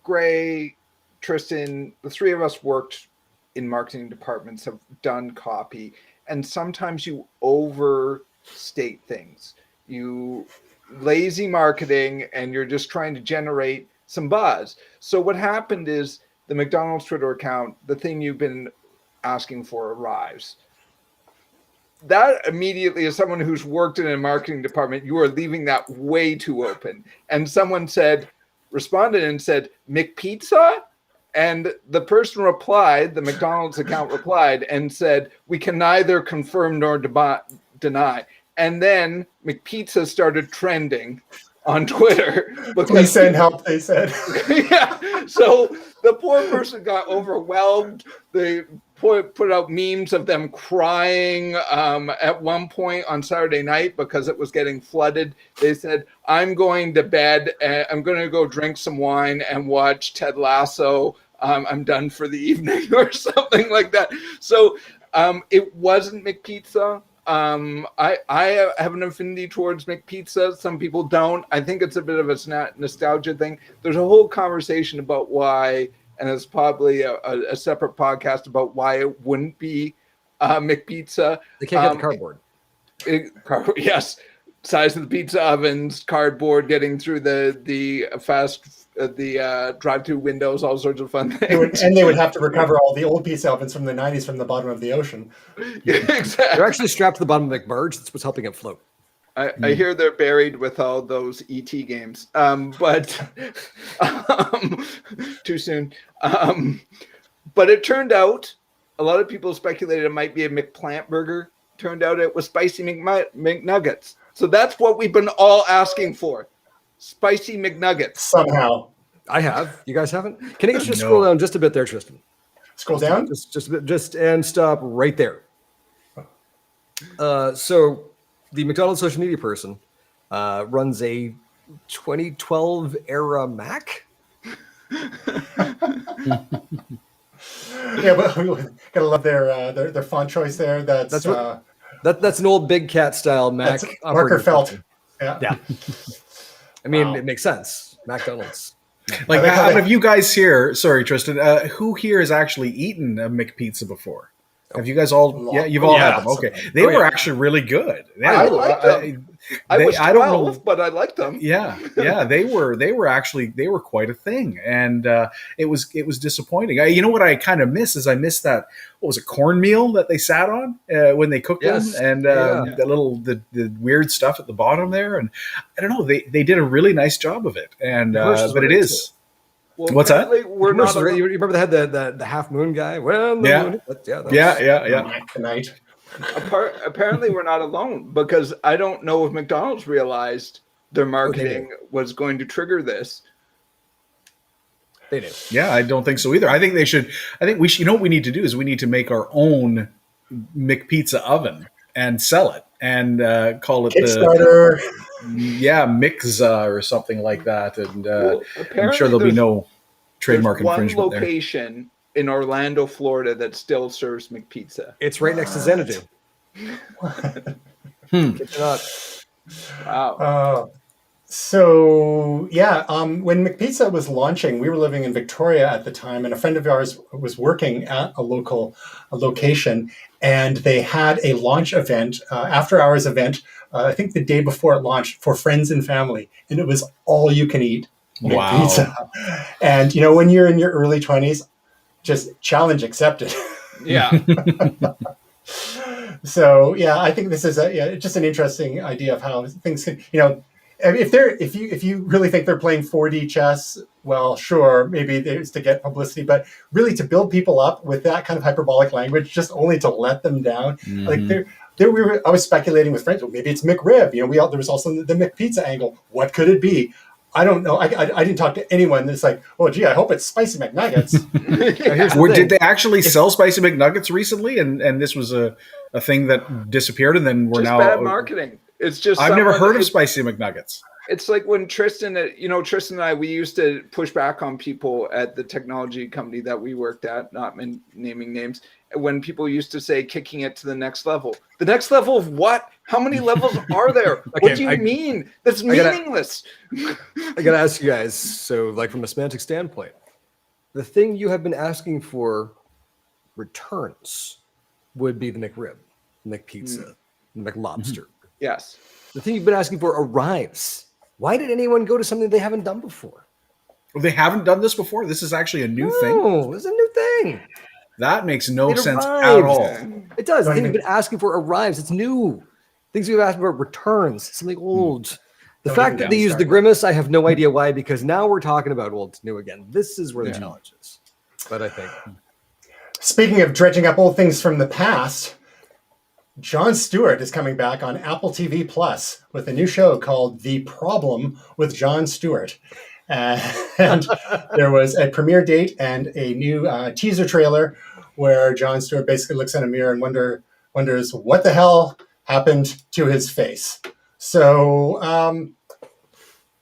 Gray, Tristan, the three of us worked in marketing departments, have done copy, and sometimes you overstate things. You lazy marketing and you're just trying to generate some buzz. So what happened is the McDonald's Twitter account, the thing you've been asking for arrives. That immediately, as someone who's worked in a marketing department, you are leaving that way too open. And someone responded and said, McPizza? And the person replied, the McDonald's account replied and said, we can neither confirm nor deny. And then McPizza started trending on Twitter. Please send help, they said. Yeah. So the poor person got overwhelmed. They put out memes of them crying at one point on Saturday night because it was getting flooded. They said, I'm going to bed. I'm going to go drink some wine and watch Ted Lasso. I'm done for the evening or something like that. So it wasn't McPizza. I have an affinity towards McPizza. Some people don't. I think it's a bit of a nostalgia thing. There's a whole conversation about why, and it's probably a separate podcast about why it wouldn't be McPizza. They can't get the cardboard. Yes. Size of the pizza ovens, cardboard, getting through the drive-through windows, all sorts of fun things. They would have to recover all the old pizza ovens from the 90s from the bottom of the ocean. Yeah, exactly. They're actually strapped to the bottom of the McBurge. That's what's helping it float. I hear they're buried with all those ET games, but too soon. But it turned out, a lot of people speculated it might be a McPlant burger. Turned out it was spicy McNuggets. So that's what we've been all asking for. Spicy McNuggets. Somehow. I have. You guys haven't? Can I just scroll down just a bit there, Tristan? Scroll down? Just a bit, and stop right there. So the McDonald's social media person runs a 2012 era Mac. Yeah, but gotta love their font choice there. That's an old Big Cat style Mac. Marker felt. Yeah. I mean, It makes sense. McDonald's. Like, out of you guys here, sorry, Tristan, who here has actually eaten a McPizza before? Have you guys all? Yeah, you've all had them. Okay, they were actually really good. I liked them. I was 12, but I liked them. Yeah, they were quite a thing, and it was disappointing. You know what I kind of miss is I miss that, what was it, cornmeal that they sat on when they cooked them, and the weird stuff at the bottom there, and I don't know, they did a really nice job of it, and but it is. Well, what's that? We're not. You remember they had the half moon guy? Well, moon. Tonight. Apparently, we're not alone, because I don't know if McDonald's realized their marketing was going to trigger this. They do. Yeah, I don't think so either. I think they should. I think we should. You know what we need to do is we need to make our own McPizza oven and sell it and call it Kickstarter. Mixza or something like that. And I'm sure there'll be no trademark infringement there. One location in Orlando, Florida, that still serves McPizza. It's right next to Xanadu. Wow. When McPizza was launching, we were living in Victoria at the time, and a friend of ours was working at a location, and they had a launch event, after-hours event, I think the day before it launched, for friends and family, and it was all you can eat. Wow. Pizza. And, you know, when you're in your early 20s, just challenge accepted. Yeah. So yeah, I think this is just an interesting idea of how things can, you know, if you really think they're playing 4D chess, well, sure, maybe it's to get publicity, but really to build people up with that kind of hyperbolic language, just only to let them down. Like I was speculating with friends, well, maybe it's McRib. You know, there was also the McPizza angle. What could it be? I don't know. I didn't talk to anyone that's like, oh, gee, I hope it's Spicy McNuggets. Did they actually sell Spicy McNuggets recently? And this was a thing that disappeared, and then we're just now bad marketing. It's just I've never heard of Spicy McNuggets. It's like when Tristan and I, we used to push back on people at the technology company that we worked at, not naming names, when people used to say kicking it to the next level. The next level of what? How many levels are there? Okay, what do you mean? That's meaningless. I got to ask you guys, so like from a semantic standpoint, the thing you have been asking for returns would be the McRib, the McPizza, the McLobster. Yes. The thing you've been asking for arrives. Why did anyone go to something they haven't done before? Well, they haven't done this before? This is actually a new thing? No, it's a new thing. That makes no sense arrives. at all. It does. The thing you've been asking for arrives. It's new. Things we've asked for returns. Something old. The fact that they use the grimace, I have no idea why, because now we're talking about old to new again. This is where the challenge is. But I think. Speaking of dredging up old things from the past, Jon Stewart is coming back on Apple TV Plus with a new show called The Problem with Jon Stewart. And there was a premiere date and a new teaser trailer where Jon Stewart basically looks in a mirror and wonders what the hell happened to his face. So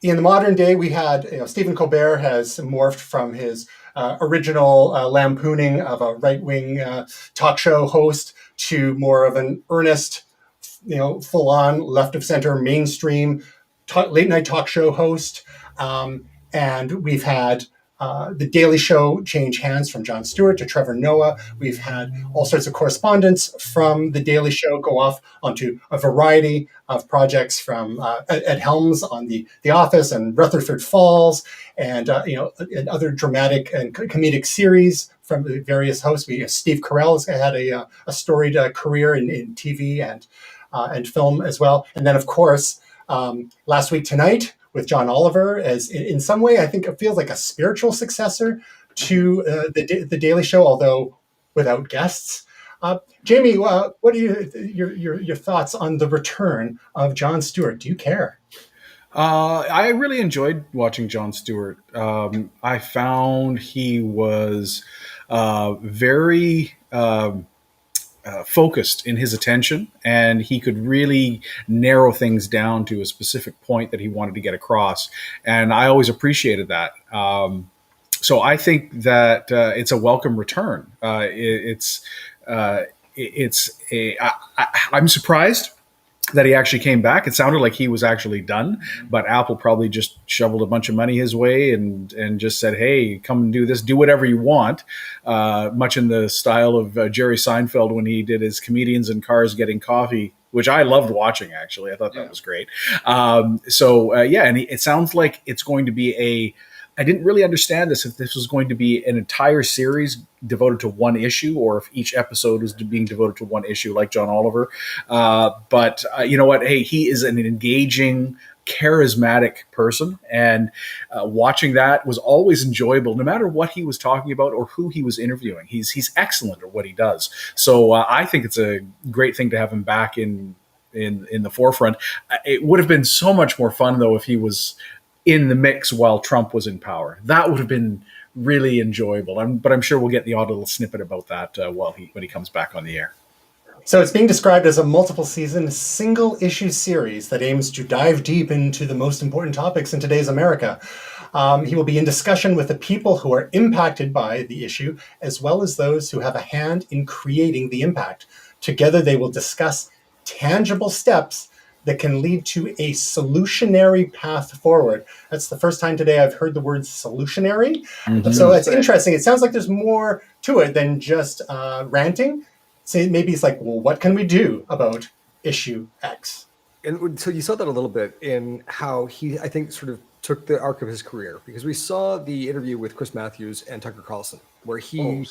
in the modern day, we had, Stephen Colbert has morphed from his original lampooning of a right-wing talk show host to more of an earnest, full-on left-of-center mainstream late-night talk show host. And we've had The Daily Show change hands from Jon Stewart to Trevor Noah. We've had all sorts of correspondence from The Daily Show go off onto a variety of projects from Ed Helms on The Office and Rutherford Falls, and and other dramatic and comedic series from the various hosts. Steve Carell has had a storied career in TV and film as well. And then, of course, Last Week Tonight with John Oliver, as in some way, I think it feels like a spiritual successor to the Daily Show, although without guests. Jamie, what are your thoughts on the return of Jon Stewart? Do you care? I really enjoyed watching Jon Stewart. I found he was very focused in his attention, and he could really narrow things down to a specific point that he wanted to get across. And I always appreciated that. So I think that it's a welcome return. I'm surprised that he actually came back. It sounded like he was actually done, but Apple probably just shoveled a bunch of money his way and just said, hey, come and do this, do whatever you want. Much in the style of Jerry Seinfeld when he did his Comedians in Cars Getting Coffee, which I loved watching, actually. I thought that was great. And it sounds like it's going to be I didn't really understand this, if this was going to be an entire series devoted to one issue, or if each episode was being devoted to one issue like John Oliver. But you know what? Hey, he is an engaging, charismatic person, and watching that was always enjoyable, no matter what he was talking about or who he was interviewing. He's excellent at what he does. So I think it's a great thing to have him back in the forefront. It would have been so much more fun, though, if he was in the mix while Trump was in power. That would have been really enjoyable. But I'm sure we'll get the odd little snippet about that when he comes back on the air. So it's being described as a multiple season, single issue series that aims to dive deep into the most important topics in today's America. He will be in discussion with the people who are impacted by the issue, as well as those who have a hand in creating the impact. Together, they will discuss tangible steps that can lead to a solutionary path forward. That's the first time today I've heard the word solutionary. Mm-hmm. So it's interesting. It sounds like there's more to it than just ranting. So maybe it's like, well, what can we do about issue X? And so you saw that a little bit in how he, I think, sort of took the arc of his career, because we saw the interview with Chris Matthews and Tucker Carlson, where he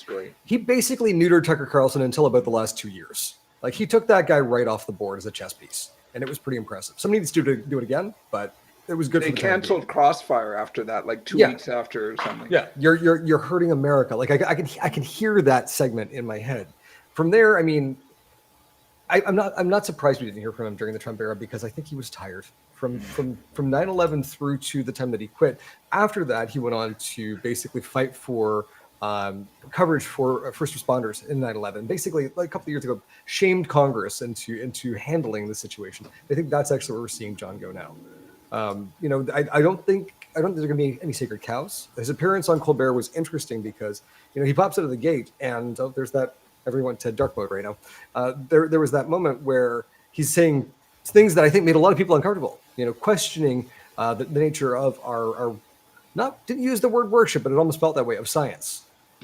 basically neutered Tucker Carlson until about the last 2 years. Like, he took that guy right off the board as a chess piece, and it was pretty impressive. Somebody needs to do it again, but it was good. They for the canceled Crossfire after that, like 2 weeks after or something. Yeah, you're hurting America. Like, I can hear that segment in my head. From there, I mean, I'm not surprised we didn't hear from him during the Trump era, because I think he was tired from 9/11 through to the time that he quit. After that, he went on to basically fight for coverage for first responders in 9/11. Basically, like a couple of years ago, shamed Congress into handling the situation. I think that's actually where we're seeing John go now. I don't think there's going to be any sacred cows. His appearance on Colbert was interesting because, he pops out of the gate and there's that, everyone to dark mode right now. There was that moment where he's saying things that I think made a lot of people uncomfortable, questioning the nature of our didn't use the word worship, but it almost felt that way, of science.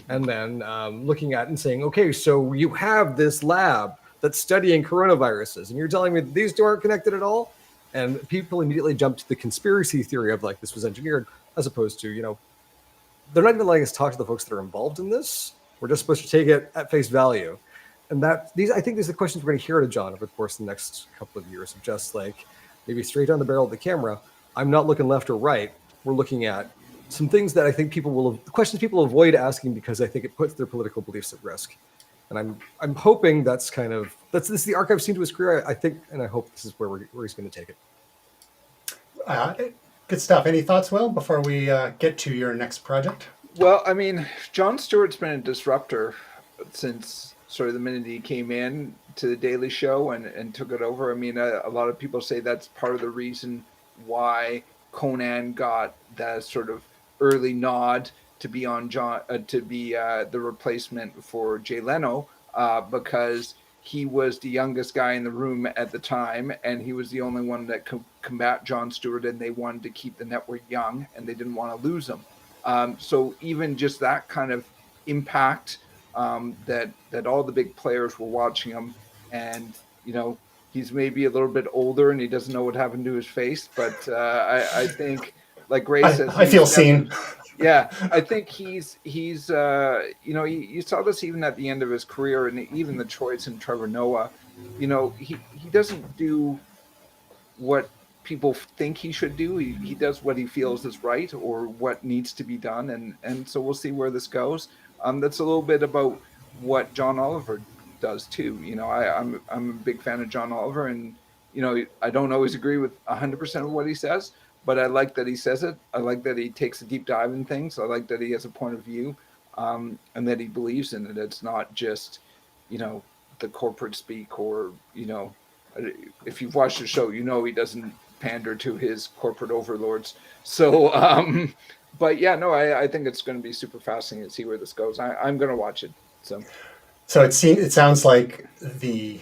And then looking at and saying, okay, so you have this lab that's studying coronaviruses and you're telling me that these two aren't connected at all? And people immediately jumped to the conspiracy theory of, like, this was engineered, as opposed to, they're not even letting us talk to the folks that are involved in this. We're just supposed to take it at face value. And I think these are the questions we're going to hear to John over the course of the next couple of years, of just like, maybe straight down the barrel of the camera. I'm not looking left or right. We're looking at some things that I think questions people avoid asking, because I think it puts their political beliefs at risk. And I'm hoping this is the arc I've seen to his career, I think, and I hope this is where he's going to take it. Good stuff. Any thoughts, Will, before we get to your next project? Well, I mean, Jon Stewart's been a disruptor since sort of the minute he came in to the Daily Show and took it over. I mean, a lot of people say that's part of the reason why Conan got that sort of early nod to be on the replacement for Jay Leno, because he was the youngest guy in the room at the time, and he was the only one that could combat Jon Stewart, and they wanted to keep the network young, and they didn't want to lose him. So even just that kind of impact, that all the big players were watching him, and he's maybe a little bit older and he doesn't know what happened to his face, but I think, like Ray says, I feel seen. Yeah, I think he's you saw this even at the end of his career, and even the choice in Trevor Noah. He doesn't do what people think he should do. He does what he feels is right or what needs to be done, and so we'll see where this goes. That's a little bit about what John Oliver does too. I'm a big fan of John Oliver, and I don't always agree with 100% of what he says, but I like that he says it. I like that he takes a deep dive in things. I like that he has a point of view, and that he believes in it. It's not just the corporate speak, or if you've watched the show, he doesn't pander to his corporate overlords. So but yeah, no, I think it's going to be super fascinating to see where this goes. I'm going to watch it. So it sounds like the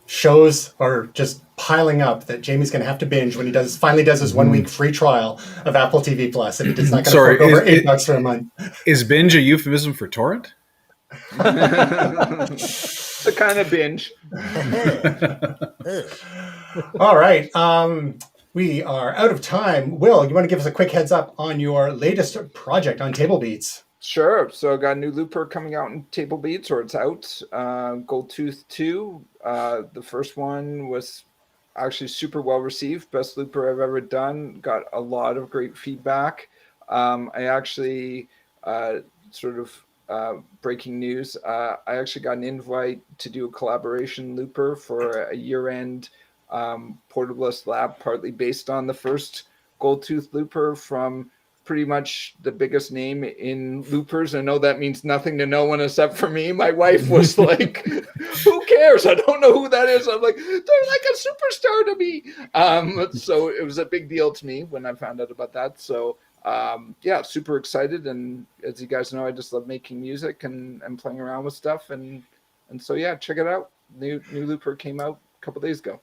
shows are just piling up that Jamie's going to have to binge when he finally does his 1 week free trial of Apple TV Plus, and it's not going to fork over $8 for a month. Is binge a euphemism for torrent? It's a kind of binge. All right. We are out of time. Will, you want to give us a quick heads up on your latest project on Table Beats? Sure. So I got a new looper coming out in Table Beats, or it's out. Gold Tooth 2. The first one was actually super well received. Best looper I've ever done. Got a lot of great feedback. I actually breaking news. I actually got an invite to do a collaboration looper for a year-end portablest lab, partly based on the first Gold Tooth looper from pretty much the biggest name in loopers. I know that means nothing to no one except for me. My wife was like, who cares? I don't know who that is. I'm like, they're like a superstar to me. So it was a big deal to me when I found out about that. So yeah, super excited. And as you guys know, I just love making music and playing around with stuff. And so, yeah, check it out. New looper came out a couple days ago.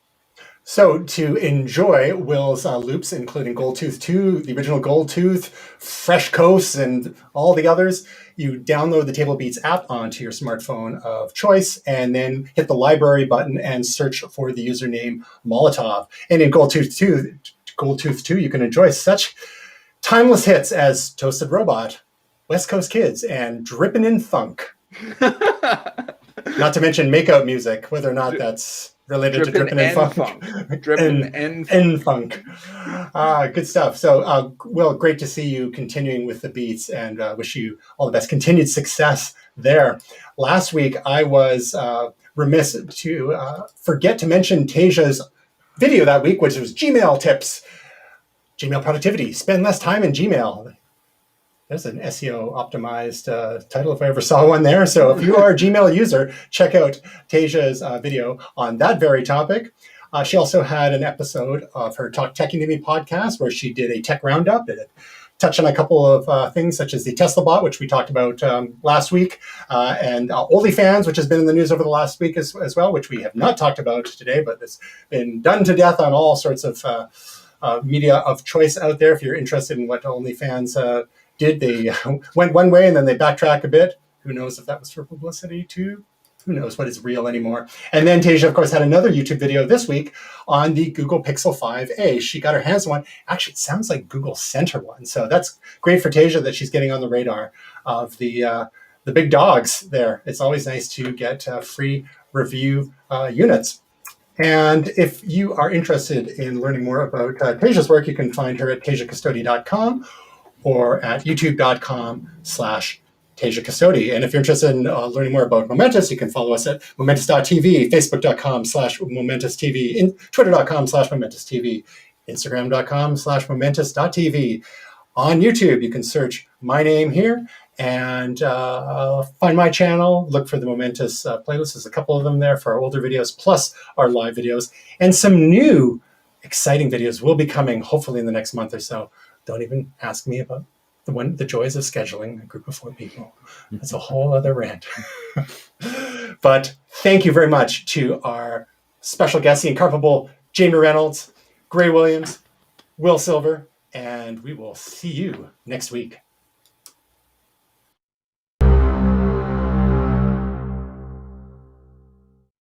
So to enjoy Will's loops, including Gold Tooth 2, the original Gold Tooth, Fresh Coast, and all the others, you download the Table Beats app onto your smartphone of choice, and then hit the library button and search for the username Molotov. And in Gold Tooth 2, you can enjoy such timeless hits as Toasted Robot, West Coast Kids, and Drippin' in Funk. Not to mention makeout music, whether or not that's related to Drippin' in Funk. Drippin' and Funk. Good stuff. So, Will, great to see you continuing with the beats, and wish you all the best continued success there. Last week, I was remiss to forget to mention Taja's video that week, which was Gmail tips. Gmail productivity. Spend less time in Gmail. There's an SEO optimized title if I ever saw one there. So if you are a Gmail user, check out Taja's video on that very topic. She also had an episode of her Talk Techie to Me podcast where she did a tech roundup. It touched on a couple of things such as the Tesla bot, which we talked about last week, and OnlyFans, which has been in the news over the last week as well, which we have not talked about today, but it's been done to death on all sorts of media of choice out there. If you're interested in what OnlyFans did, they went one way and then they backtrack a bit. Who knows if that was for publicity too? Who knows what is real anymore? And then Taja, of course, had another YouTube video this week on the Google Pixel 5a. She got her hands on one. Actually, it sounds like Google sent her one. So that's great for Taja that she's getting on the radar of the big dogs there. It's always nice to get free review units. And if you are interested in learning more about Taja's work, you can find her at TajaCustodi.com or at youtube.com/Taja Custodi. And if you're interested in learning more about Momentous, you can follow us at Momentous.tv, Facebook.com/MomentousTV, Twitter.com/MomentousTV, Instagram.com/Momentous.tv. On YouTube, you can search my name here and find my channel. Look for the Momentous playlist. There's a couple of them there for our older videos, plus our live videos. And some new exciting videos will be coming, hopefully in the next month or so. Don't even ask me about the joys of scheduling a group of 4 people. That's a whole other rant. But thank you very much to our special guests, the incomparable Jamie Reynolds, Gray Williams, Will Silver, and we will see you next week.